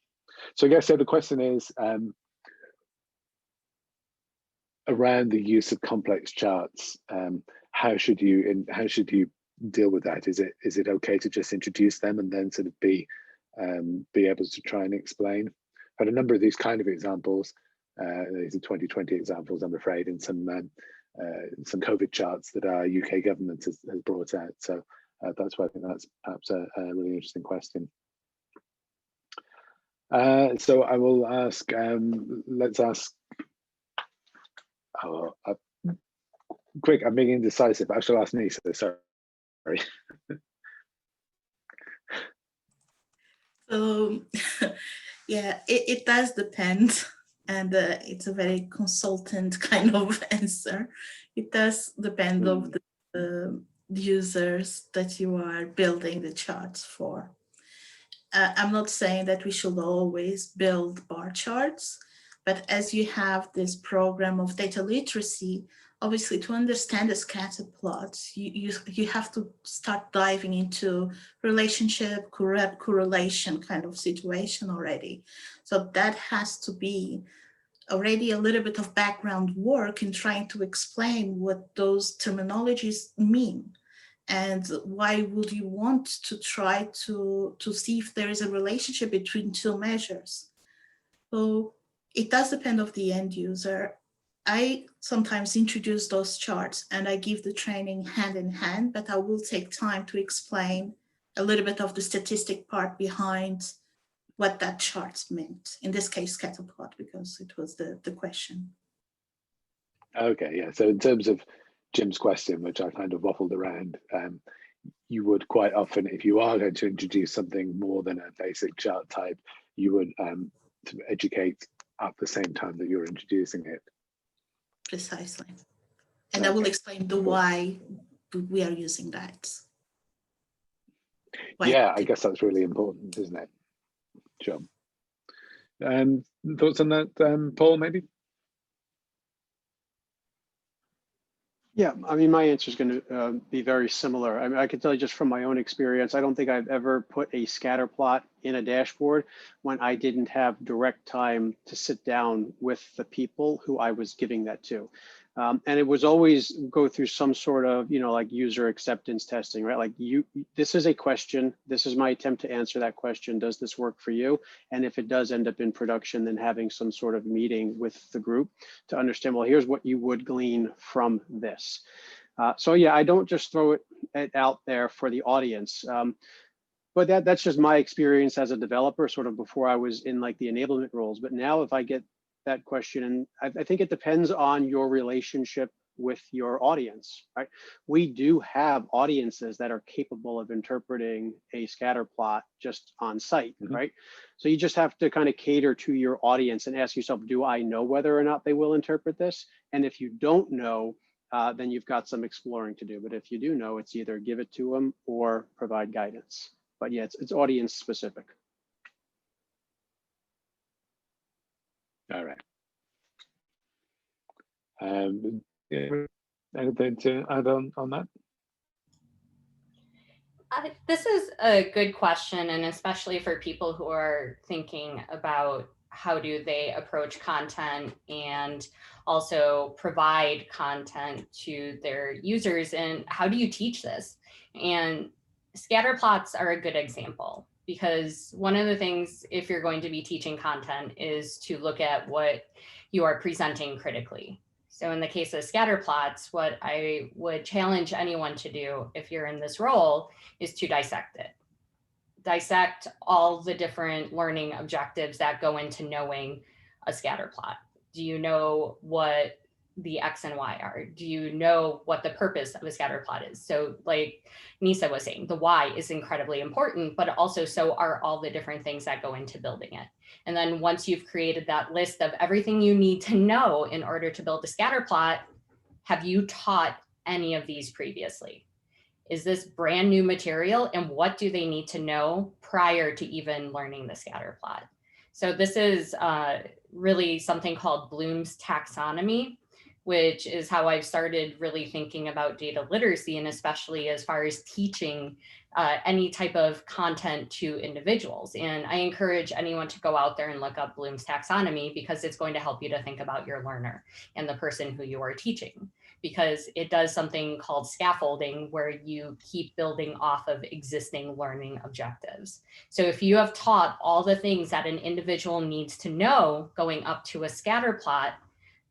So I guess the question is around the use of complex charts. How should you deal with that? Is it okay to just introduce them and then sort of be able to try and explain? I've had a number of these kind of examples. These are 2020 examples, I'm afraid, and some COVID charts that our UK government has brought out. So that's why I think that's perhaps a really interesting question. So I will ask, let's ask, quick, I'm being indecisive. I shall ask Nisa, sorry. So, yeah, it does depend. And it's a very consultant kind of answer. It does depend on the users that you are building the charts for. I'm not saying that we should always build bar charts, but as you have this program of data literacy, obviously to understand the scatter plots, you have to start diving into relationship, correlation kind of situation already. So that has to be already a little bit of background work in trying to explain what those terminologies mean. And why would you want to try to see if there is a relationship between two measures? So it does depend on the end user. I sometimes introduce those charts and I give the training hand in hand, but I will take time to explain a little bit of the statistic part behind what that chart meant. In this case, scatter plot, because it was the question. Okay, yeah. So in terms of Jim's question, which I kind of waffled around, you would quite often, if you are going to introduce something more than a basic chart type, you would to educate at the same time that you're introducing it. Precisely. And okay. I will explain the why we are using that. Yeah, I guess that's really important, isn't it? Sure. Thoughts on that, Paul, maybe? Yeah, I mean, my answer is going to be very similar. I mean, I can tell you just from my own experience, I don't think I've ever put a scatter plot in a dashboard when I didn't have direct time to sit down with the people who I was giving that to. And it was always go through some sort of, like user acceptance testing, right? Like this is a question, this is my attempt to answer that question. Does this work for you? And if it does end up in production, then having some sort of meeting with the group to understand, well, here's what you would glean from this. So yeah, I don't just throw it out there for the audience. But that's just my experience as a developer, sort of before I was in like the enablement roles. But now if I get that question, and I think it depends on your relationship with your audience, right? We do have audiences that are capable of interpreting a scatter plot just on site, right? So you just have to kind of cater to your audience and ask yourself, do I know whether or not they will interpret this? And if you don't know, then you've got some exploring to do. But if you do know, it's either give it to them or provide guidance. But yeah, it's audience specific. All right. Yeah, anything to add on that? This is a good question, and especially for people who are thinking about how do they approach content and also provide content to their users, and how do you teach this? And scatter plots are a good example, because one of the things, if you're going to be teaching content, is to look at what you are presenting critically. So in the case of scatter plots, what I would challenge anyone to do if you're in this role is to dissect it. Dissect all the different learning objectives that go into knowing a scatter plot. Do you know what the X and Y are? Do you know what the purpose of a scatter plot is? So like Nisa was saying, the why is incredibly important, but also so are all the different things that go into building it. And then once you've created that list of everything you need to know in order to build a scatter plot, have you taught any of these previously? Is this brand new material, and what do they need to know prior to even learning the scatter plot? So this is really something called Bloom's taxonomy, which is how I've started really thinking about data literacy, and especially as far as teaching any type of content to individuals. And I encourage anyone to go out there and look up Bloom's taxonomy, because it's going to help you to think about your learner and the person who you are teaching, because it does something called scaffolding, where you keep building off of existing learning objectives. So if you have taught all the things that an individual needs to know going up to a scatter plot,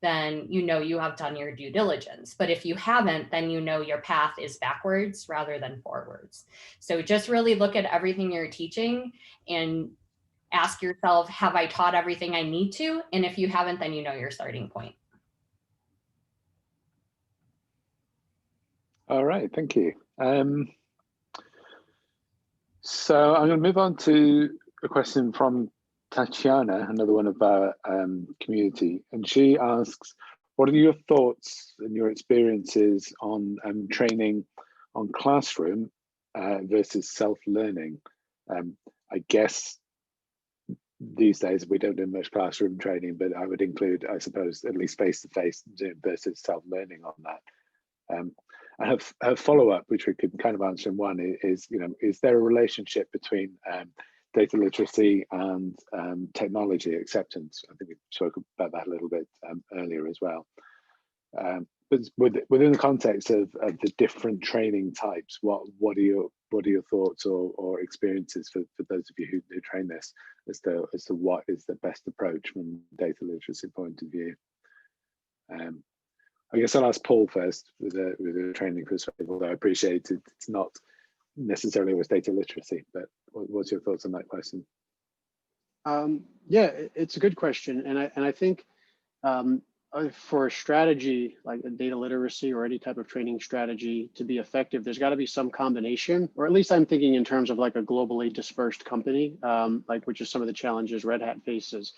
then you know you have done your due diligence. But if you haven't, then you know your path is backwards rather than forwards. So just really look at everything you're teaching and ask yourself, have I taught everything I need to? And if you haven't, then you know your starting point. All right, thank you. So I'm going to move on to a question from Tatiana, another one of our community, and she asks, what are your thoughts and your experiences on training on classroom versus self-learning? I guess these days we don't do much classroom training, but I would include, I suppose, at least face-to-face versus self-learning on that. I have a follow-up, which we could kind of answer in one, is, is there a relationship between data literacy and technology acceptance? I think we spoke about that a little bit earlier as well. But within the context of the different training types, what are your thoughts or experiences for those of you who train this as to what is the best approach from a data literacy point of view? I guess I'll ask Paul first with the training perspective, although I appreciate it's not necessarily always data literacy, but what's your thoughts on that question? Yeah, it's a good question, and I think for a strategy like a data literacy or any type of training strategy to be effective, there's got to be some combination, or at least I'm thinking in terms of like a globally dispersed company, which is some of the challenges Red Hat faces.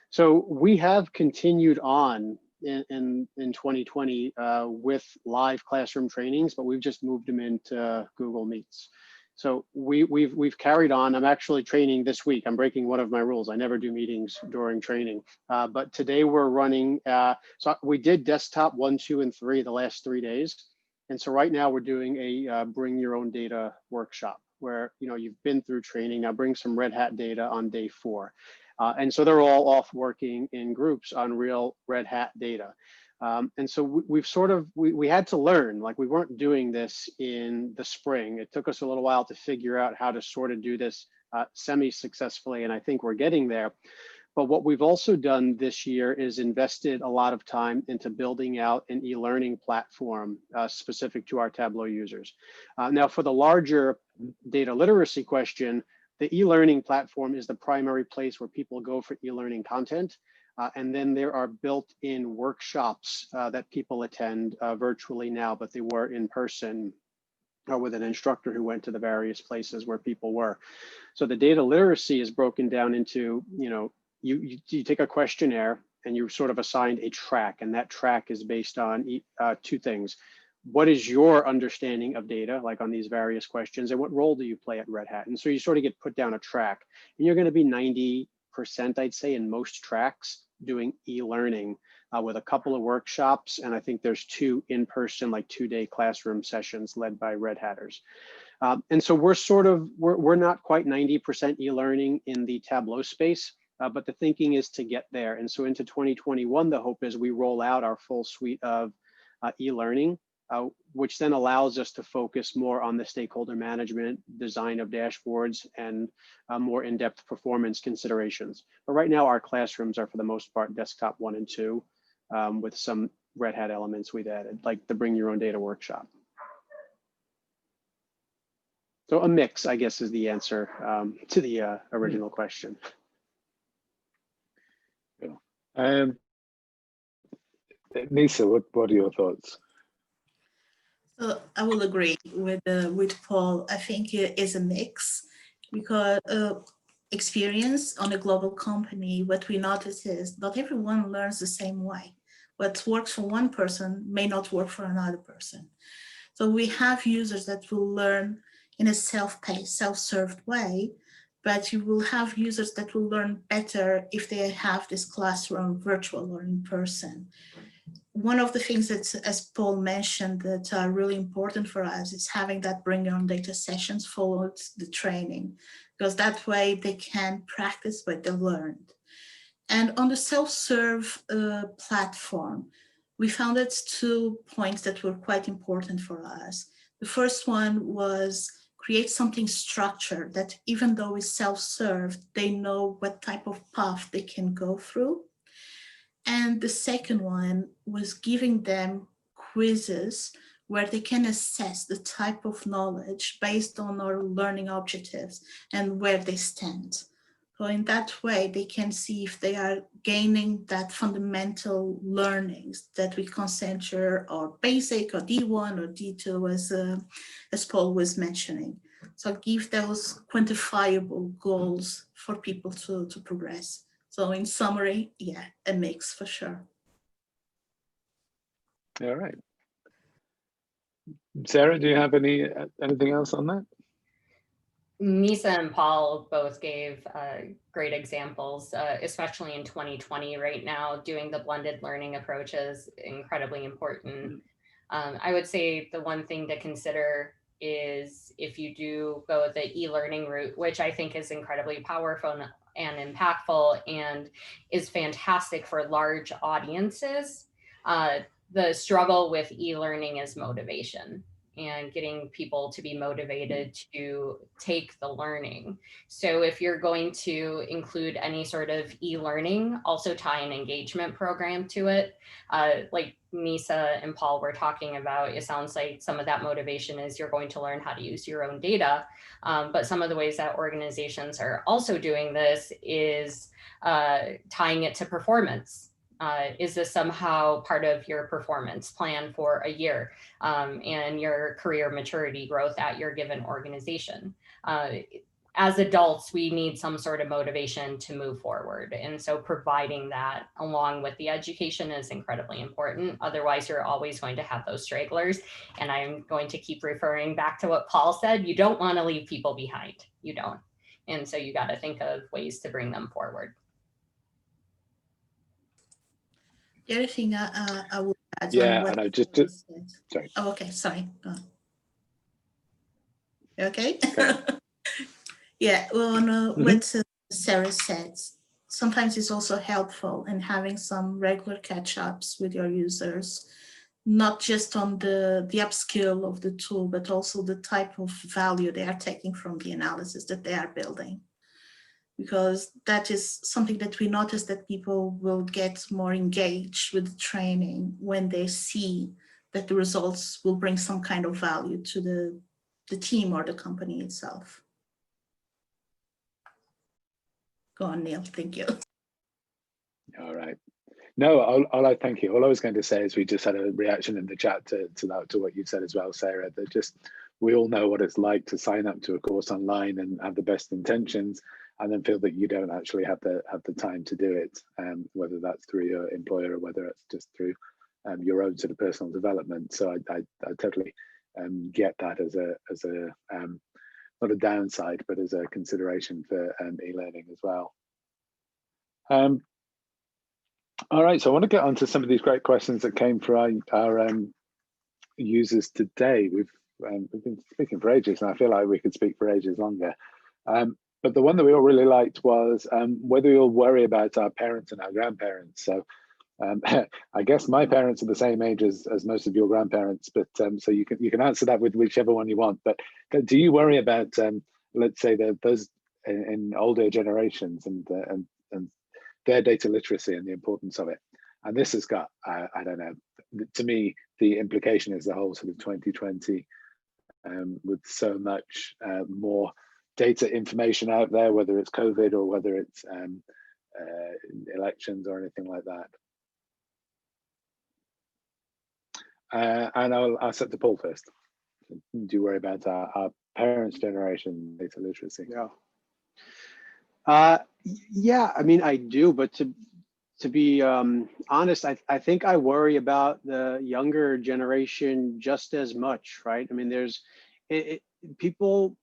So we have continued on in 2020 with live classroom trainings, but we've just moved them into Google Meets. So we've carried on. I'm actually training this week. I'm breaking one of my rules. I never do meetings during training, but today we're running. So we did desktop 1, 2, and 3 the last 3 days, and so right now we're doing a bring your own data workshop where you've been through training. Now bring some Red Hat data on day 4. And so they're all off working in groups on real Red Hat data. And so we've sort of, we had to learn, like we weren't doing this in the spring. It took us a little while to figure out how to sort of do this semi-successfully, and I think we're getting there. But what we've also done this year is invested a lot of time into building out an e-learning platform specific to our Tableau users. Now for the larger data literacy question, the e-learning platform is the primary place where people go for e-learning content. And then there are built-in workshops that people attend virtually now, but they were in person with an instructor who went to the various places where people were. So the data literacy is broken down into, you take a questionnaire and you're sort of assigned a track, and that track is based on two things. What is your understanding of data, like on these various questions, and what role do you play at Red Hat? And so you sort of get put down a track, and you're going to be 90%, I'd say, in most tracks doing e-learning with a couple of workshops. And I think there's 2 in-person, like 2-day classroom sessions led by Red Hatters. And so we're not quite 90% e-learning in the Tableau space, but the thinking is to get there. And so into 2021, the hope is we roll out our full suite of e-learning, which then allows us to focus more on the stakeholder management, design of dashboards, and more in-depth performance considerations. But right now, our classrooms are for the most part desktop 1 and 2, with some Red Hat elements we've added, like the Bring Your Own Data workshop. So a mix, I guess, is the answer to the original question. Nisa, what are your thoughts? So I will agree with Paul. I think it is a mix because experience on a global company, what we notice is not everyone learns the same way. What works for one person may not work for another person. So we have users that will learn in a self-paced, self-served way, but you will have users that will learn better if they have this classroom virtual or in person. One of the things that, as Paul mentioned, that are really important for us is having that bring your own data sessions followed the training, because that way they can practice what they learned. And on the self-serve platform, we found it 2 points that were quite important for us. The first one was create something structured that even though it's self-served, they know what type of path they can go through. And the second one was giving them quizzes where they can assess the type of knowledge based on our learning objectives and where they stand. So in that way, they can see if they are gaining that fundamental learnings that we consider or basic or D1 or D2 as Paul was mentioning. So give those quantifiable goals for people to progress. So in summary, yeah, a mix for sure. All right. Sarah, do you have anything else on that? Nisa and Paul both gave great examples, especially in 2020 right now, doing the blended learning approach is incredibly important. I would say the one thing to consider is if you do go the e-learning route, which I think is incredibly powerful and impactful and is fantastic for large audiences, the struggle with e-learning is motivation and getting people to be motivated to take the learning. So if you're going to include any sort of e-learning, also tie an engagement program to it. Like Nisa and Paul were talking about, it sounds like some of that motivation is you're going to learn how to use your own data. But some of the ways that organizations are also doing this is tying it to performance. Is this somehow part of your performance plan for a year and your career maturity growth at your given organization? As adults, we need some sort of motivation to move forward. And so providing that along with the education is incredibly important. Otherwise, you're always going to have those stragglers. And I'm going to keep referring back to what Paul said. You don't want to leave people behind. You don't. And so you got to think of ways to bring them forward. The other thing I will add Yeah, on what and I just sorry. Oh, okay, sorry. Okay. Yeah, well, what Sarah said, sometimes it's also helpful in having some regular catch-ups with your users, not just on the upskill of the tool, but also the type of value they are taking from the analysis that they are building. Because that is something that we notice that people will get more engaged with the training when they see that the results will bring some kind of value to the team or the company itself. Go on, Neil, thank you. All right. No, all I thank you. All I was going to say is we just had a reaction in the chat to what you said as well, Sarah. That just we all know what it's like to sign up to a course online and have the best intentions, and then feel that you don't actually have the time to do it, whether that's through your employer or whether it's just through your own sort of personal development. So I totally get that as a not a downside, but as a consideration for e-learning as well. All right, so I want to get onto some of these great questions that came from our users today. We've been speaking for ages, and I feel like we could speak for ages longer. But the one that we all really liked was whether we all worry about our parents and our grandparents. So I guess my parents are the same age as most of your grandparents, but so you can answer that with whichever one you want. But do you worry about, let's say, those in older generations and their data literacy and the importance of it? And this has got, I don't know, to me, the implication is the whole sort of 2020 with so much more data information out there, whether it's COVID or whether it's elections or anything like that. And I'll set the poll first. Do you worry about our parents' generation data literacy? Yeah, I mean, I do, but to be honest, I think I worry about the younger generation just as much, right? I mean, there's people,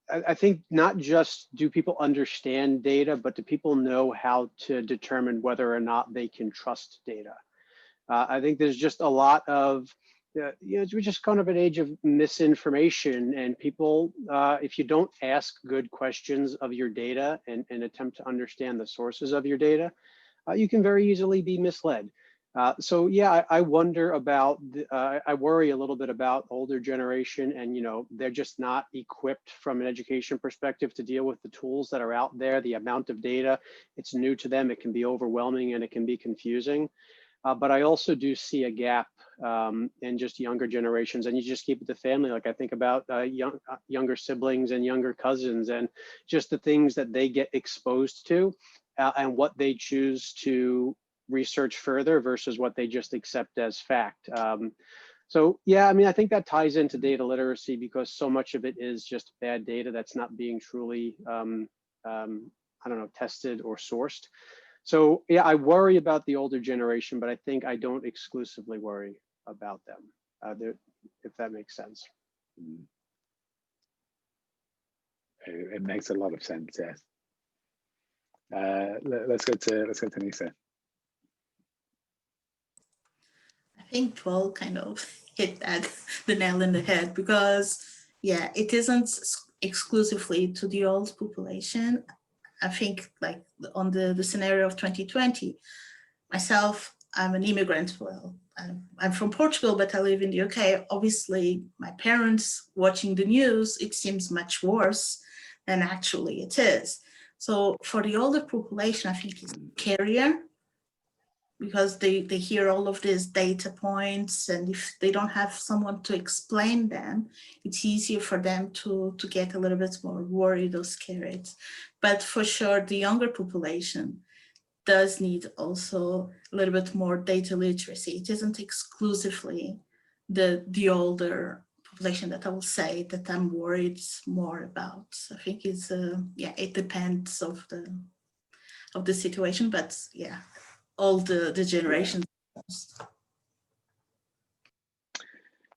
I think not just do people understand data, but do people know how to determine whether or not they can trust data? I think there's just a lot of, we're just kind of an age of misinformation, and people, if you don't ask good questions of your data and attempt to understand the sources of your data, you can very easily be misled. So yeah, I wonder about, I worry a little bit about older generation, and they're just not equipped from an education perspective to deal with the tools that are out there, the amount of data, it's new to them, it can be overwhelming and it can be confusing. But I also do see a gap in just younger generations, and you just keep it to family. Like I think about younger siblings and younger cousins, and just the things that they get exposed to and what they choose to research further versus what they just accept as fact. So yeah, I mean, I think that ties into data literacy because so much of it is just bad data that's not being truly, I don't know, tested or sourced. So yeah, I worry about the older generation, but I think I don't exclusively worry about them, if that makes sense. It makes a lot of sense, yes. Let's go to Nisa. I think Paul kind of hit the nail in the head because, yeah, it isn't exclusively to the old population. I think like on the scenario of 2020, myself, I'm an immigrant. Well, I'm from Portugal, but I live in the UK. Obviously, my parents watching the news, it seems much worse than actually it is. So for the older population, I think it's scarier because they hear all of these data points, and if they don't have someone to explain them, it's easier for them to get a little bit more worried or scared. But for sure, the younger population does need also a little bit more data literacy. It isn't exclusively the older population that I will say that I'm worried more about. I think it's yeah, it depends of the situation, but yeah, all the generations.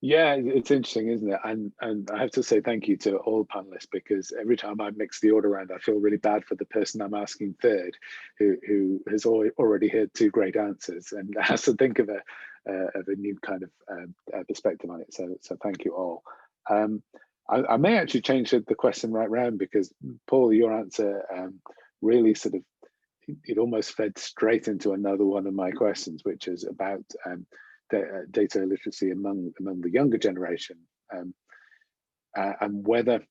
Yeah, it's interesting, isn't it? And I have to say thank you to all panelists, because every time I mix the order around, I feel really bad for the person I'm asking third, who has already heard two great answers and has to think of a new kind of perspective on it. So thank you all. I may actually change the question right round, because Paul, your answer really sort of, it almost fed straight into another one of my questions, which is about data literacy among the younger generation, and whether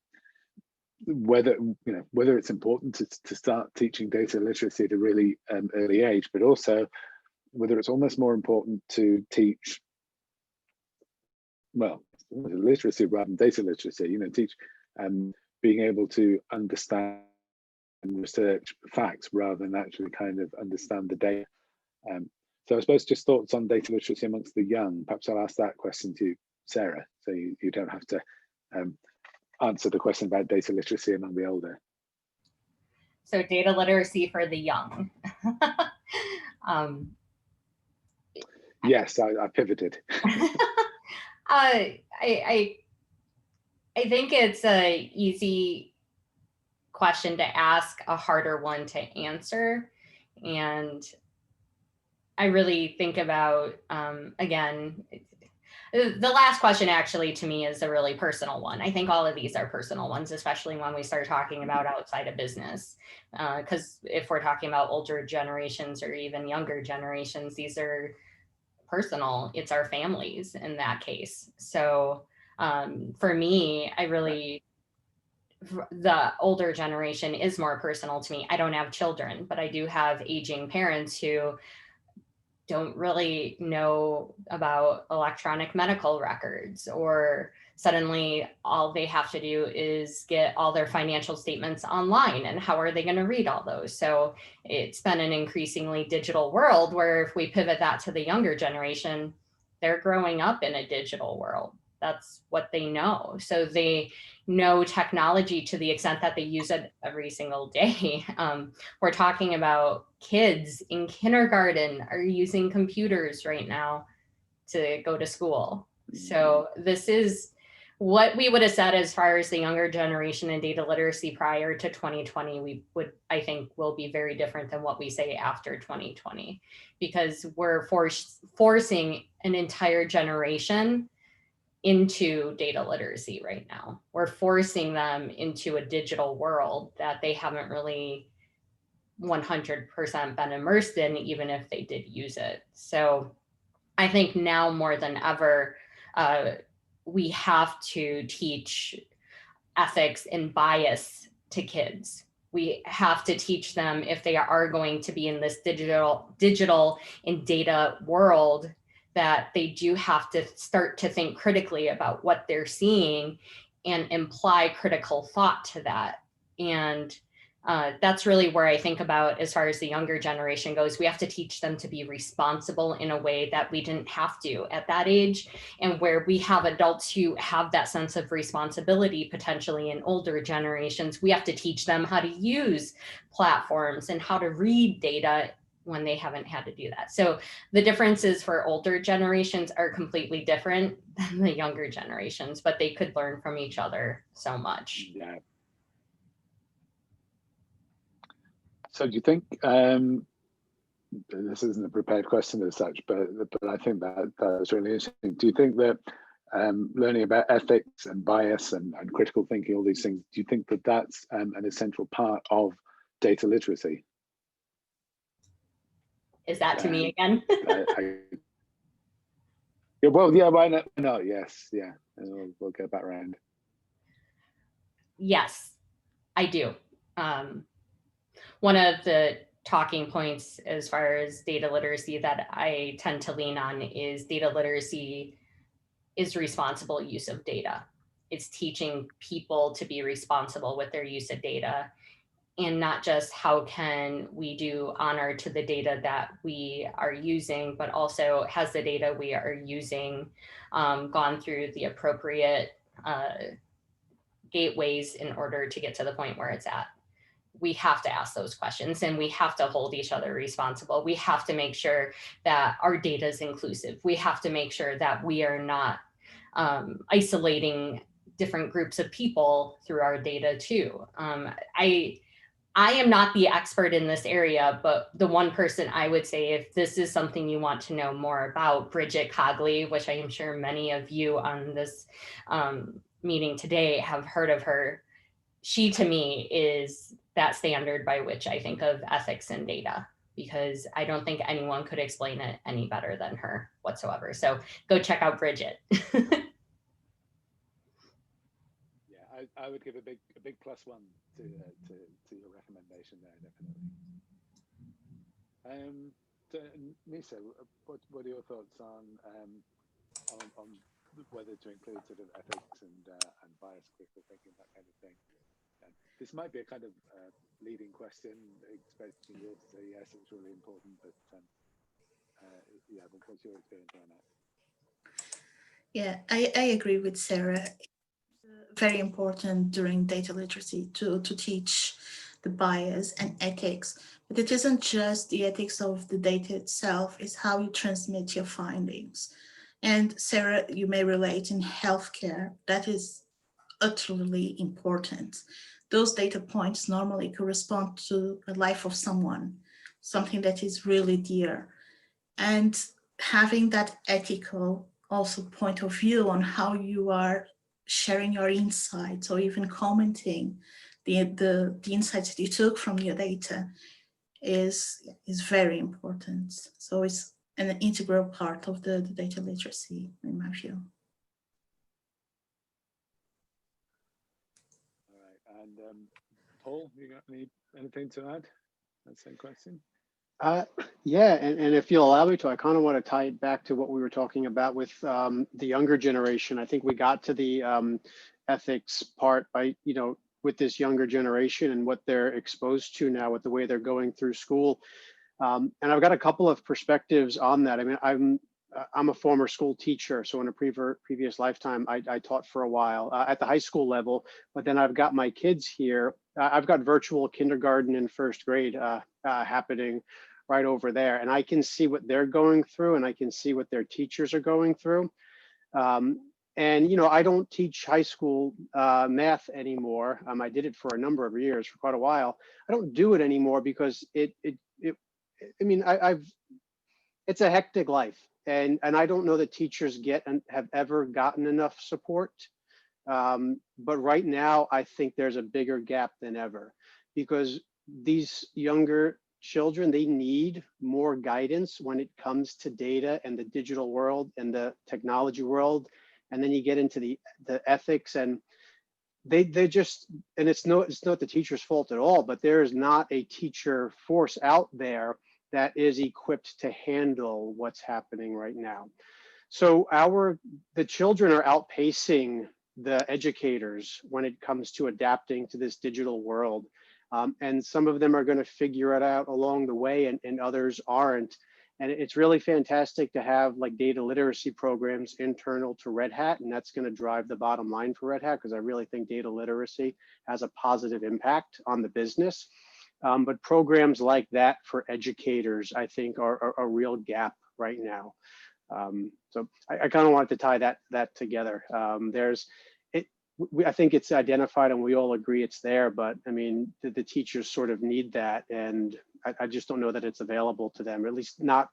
it's important to start teaching data literacy at a really early age, but also whether it's almost more important to teach, well, literacy rather than data literacy. Teach being able to understand and research facts rather than actually kind of understand the data. So I suppose just thoughts on data literacy amongst the young. Perhaps I'll ask that question to Sarah, so you don't have to answer the question about data literacy among the older. So data literacy for the young. Yes, I pivoted. I think it's a easy question to ask, a harder one to answer. And I really think about, again, the last question actually to me is a really personal one. I think all of these are personal ones, especially when we start talking about outside of business. Because if we're talking about older generations or even younger generations, these are personal. It's our families in that case. So for me, the older generation is more personal to me. I don't have children, but I do have aging parents who don't really know about electronic medical records, or suddenly all they have to do is get all their financial statements online, and how are they going to read all those? So it's been an increasingly digital world where if we pivot that to the younger generation, they're growing up in a digital world. That's what they know. So they know technology to the extent that they use it every single day. We're talking about kids in kindergarten are using computers right now to go to school. So this is what we would have said as far as the younger generation and data literacy prior to 2020, I think will be very different than what we say after 2020, because we're forcing an entire generation into data literacy right now. We're forcing them into a digital world that they haven't really 100% been immersed in, even if they did use it. So I think now more than ever, we have to teach ethics and bias to kids. We have to teach them, if they are going to be in this digital and data world, that they do have to start to think critically about what they're seeing and imply critical thought to that. And that's really where I think about, as far as the younger generation goes, we have to teach them to be responsible in a way that we didn't have to at that age, and where we have adults who have that sense of responsibility potentially in older generations. We have to teach them how to use platforms and how to read data when they haven't had to do that. So the differences for older generations are completely different than the younger generations, but they could learn from each other so much. Yeah. So do you think, this isn't a prepared question as such, but I think that's really interesting. Do you think that learning about ethics and bias and critical thinking, all these things, do you think that that's an essential part of data literacy? Is that to me again? Yeah, well, yeah, why not? Yes, yeah, and we'll get back around. Yes, I do. One of the talking points as far as data literacy that I tend to lean on is data literacy is responsible use of data. It's teaching people to be responsible with their use of data, and not just how can we do honor to the data that we are using, but also has the data we are using gone through the appropriate gateways in order to get to the point where it's at. We have to ask those questions, and we have to hold each other responsible. We have to make sure that our data is inclusive. We have to make sure that we are not isolating different groups of people through our data too. I am not the expert in this area, but the one person I would say, if this is something you want to know more about, Bridget Cogley, which I am sure many of you on this meeting today have heard of her. She, to me, is that standard by which I think of ethics and data, because I don't think anyone could explain it any better than her whatsoever. So go check out Bridget. Yeah, I would give a big +1 to your recommendation there, definitely. So Nisa, what are your thoughts on whether to include sort of ethics and bias, critical thinking, that kind of thing? This might be a kind of leading question, expecting you to say yes, it's really important, but yeah, what's your experience on that? Yeah, I agree with Sarah. Very important during data literacy to teach the bias and ethics, but it isn't just the ethics of the data itself, it's how you transmit your findings. And Sarah, you may relate in healthcare, that is utterly important. Those data points normally correspond to the life of someone, something that is really dear. And having that ethical also point of view on how you are sharing your insights or even commenting the insights that you took from your data is very important. So it's an integral part of the data literacy, in my view. All right, and Paul, you got anything to add? That same question. Yeah, and if you'll allow me to, I kind of want to tie it back to what we were talking about with the younger generation. I think we got to the ethics part by, with this younger generation and what they're exposed to now with the way they're going through school. And I've got a couple of perspectives on that. I mean, I'm a former school teacher, so in a previous lifetime, I taught for a while at the high school level. But then I've got my kids here. I've got virtual kindergarten and first grade happening right over there, and I can see what they're going through, and I can see what their teachers are going through. And I don't teach high school math anymore. I did it for a number of years, for quite a while. I don't do it anymore because it's a hectic life, and I don't know that teachers get and have ever gotten enough support. But right now, I think there's a bigger gap than ever, because these younger children, they need more guidance when it comes to data and the digital world and the technology world. And then you get into the ethics, and they just, and it's not the teacher's fault at all, but there is not a teacher force out there that is equipped to handle what's happening right now. So the children are outpacing the educators when it comes to adapting to this digital world. And some of them are going to figure it out along the way, and others aren't. And it's really fantastic to have like data literacy programs internal to Red Hat, and that's going to drive the bottom line for Red Hat, because I really think data literacy has a positive impact on the business. But programs like that for educators, I think, are a real gap right now. So I kind of wanted to tie that together. I think it's identified and we all agree it's there, but I mean, the teachers sort of need that, and I just don't know that it's available to them, or at least not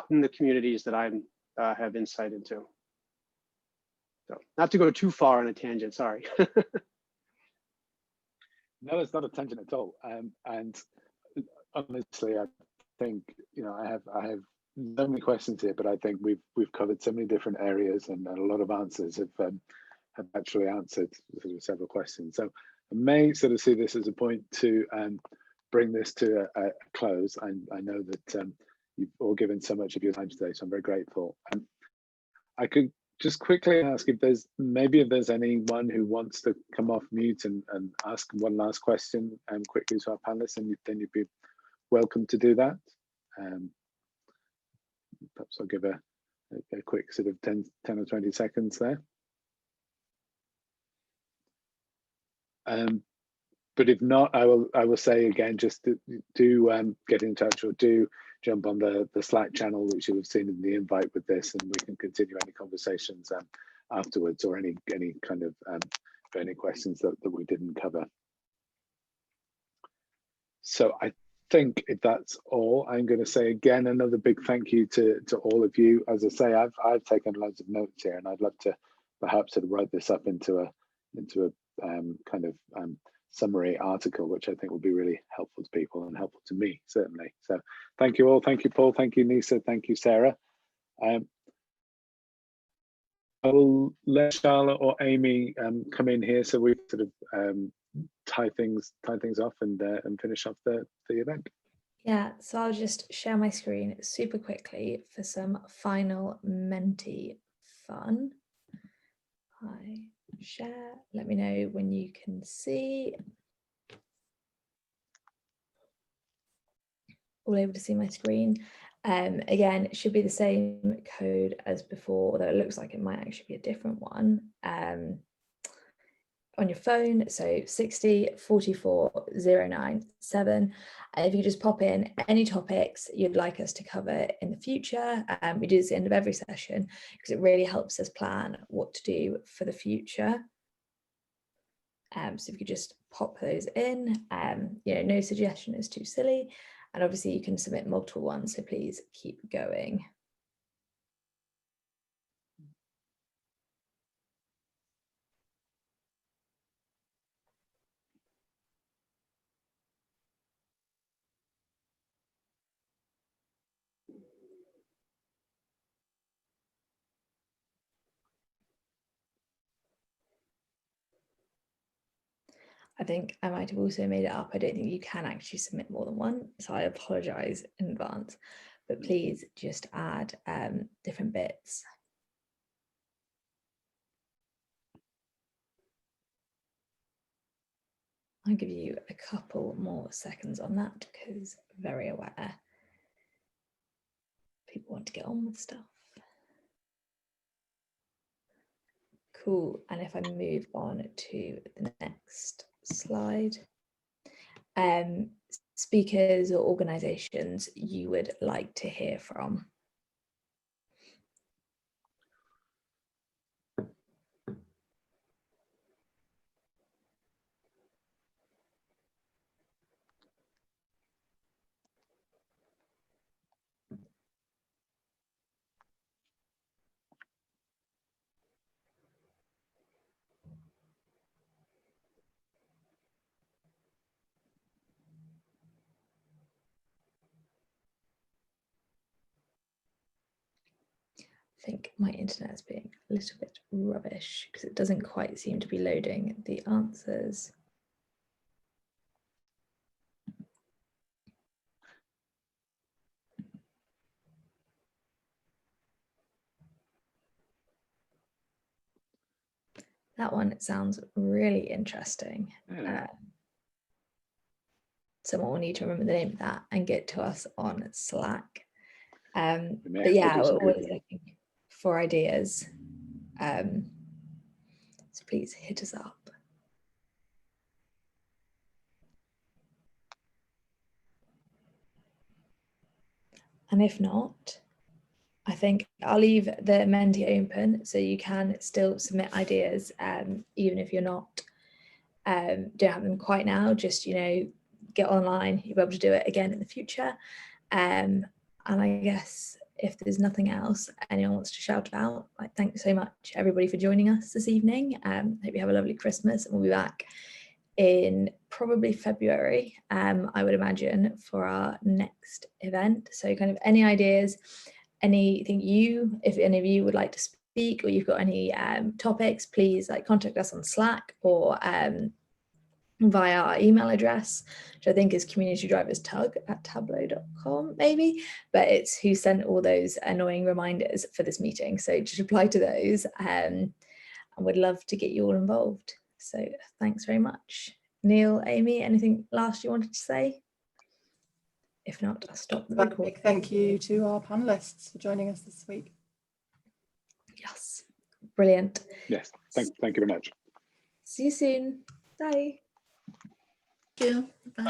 in the communities that I have insight into. So not to go too far on a tangent, sorry. No, it's not a tangent at all. And honestly, I think, I have so many questions here, but I think we've covered so many different areas, and a lot of answers have actually answered sort of several questions. So I may sort of see this as a point to bring this to a close. I know that you've all given so much of your time today, so I'm very grateful. I could just quickly ask if there's anyone who wants to come off mute and ask one last question quickly to our panelists, and then you'd be welcome to do that. Perhaps I'll give a quick sort of 10 or 20 seconds there. But if not, I will say again, just do get in touch, or do jump on the Slack channel, which you'll have seen in the invite with this, and we can continue any conversations afterwards, or any kind of any questions that we didn't cover. So I think if that's all, I'm going to say again another big thank you to all of you. As I say, I've taken loads of notes here, and I'd love to perhaps sort of write this up into a kind of summary article, which I think will be really helpful to people and helpful to me, certainly. So thank you all. Thank you, Paul. Thank you, Nisa. Thank you, Sarah. I will let Charlotte or Amy come in here, so we sort of tie things off and finish off the event. Yeah, so I'll just share my screen super quickly for some final Menti fun. Hi. Share, let me know when you can see. All able to see my screen. Again, it should be the same code as before, although it looks like it might actually be a different one. On your phone, so 60 44 097. And if you just pop in any topics you'd like us to cover in the future, we do this at the end of every session because it really helps us plan what to do for the future. So if you just pop those in, no suggestion is too silly, and obviously you can submit multiple ones, so please keep going. I think I might have also made it up. I don't think you can actually submit more than one, so I apologise in advance, but please just add different bits. I'll give you a couple more seconds on that because very aware people want to get on with stuff. Cool, and if I move on to the next slide. Speakers or organisations you would like to hear from. I think my internet's being a little bit rubbish because it doesn't quite seem to be loading the answers. That one sounds really interesting. Yeah. Someone will need to remember the name of that and get to us on Slack. But We'll yeah, do some we're always Googling. looking for ideas. So please hit us up. And if not, I think I'll leave the Menti open so you can still submit ideas, even if you're not, don't have them quite now, just, get online, you'll be able to do it again in the future. And I guess if there's nothing else anyone wants to shout about, thanks so much everybody for joining us this evening. Hope you have a lovely Christmas, and we'll be back in probably February, I would imagine, for our next event. So kind of any ideas, anything if any of you would like to speak, or you've got any topics, please contact us on Slack or via our email address, which I think is communitydriverstug@tableau.com maybe, but it's who sent all those annoying reminders for this meeting. So just reply to those, and we'd love to get you all involved. So thanks very much. Neil, Amy, anything last you wanted to say? If not, I'll stop the recording. Big thank you to our panelists for joining us this week. Yes, brilliant. Yes, thank you very much. See you soon. Bye. Thank you. Bye.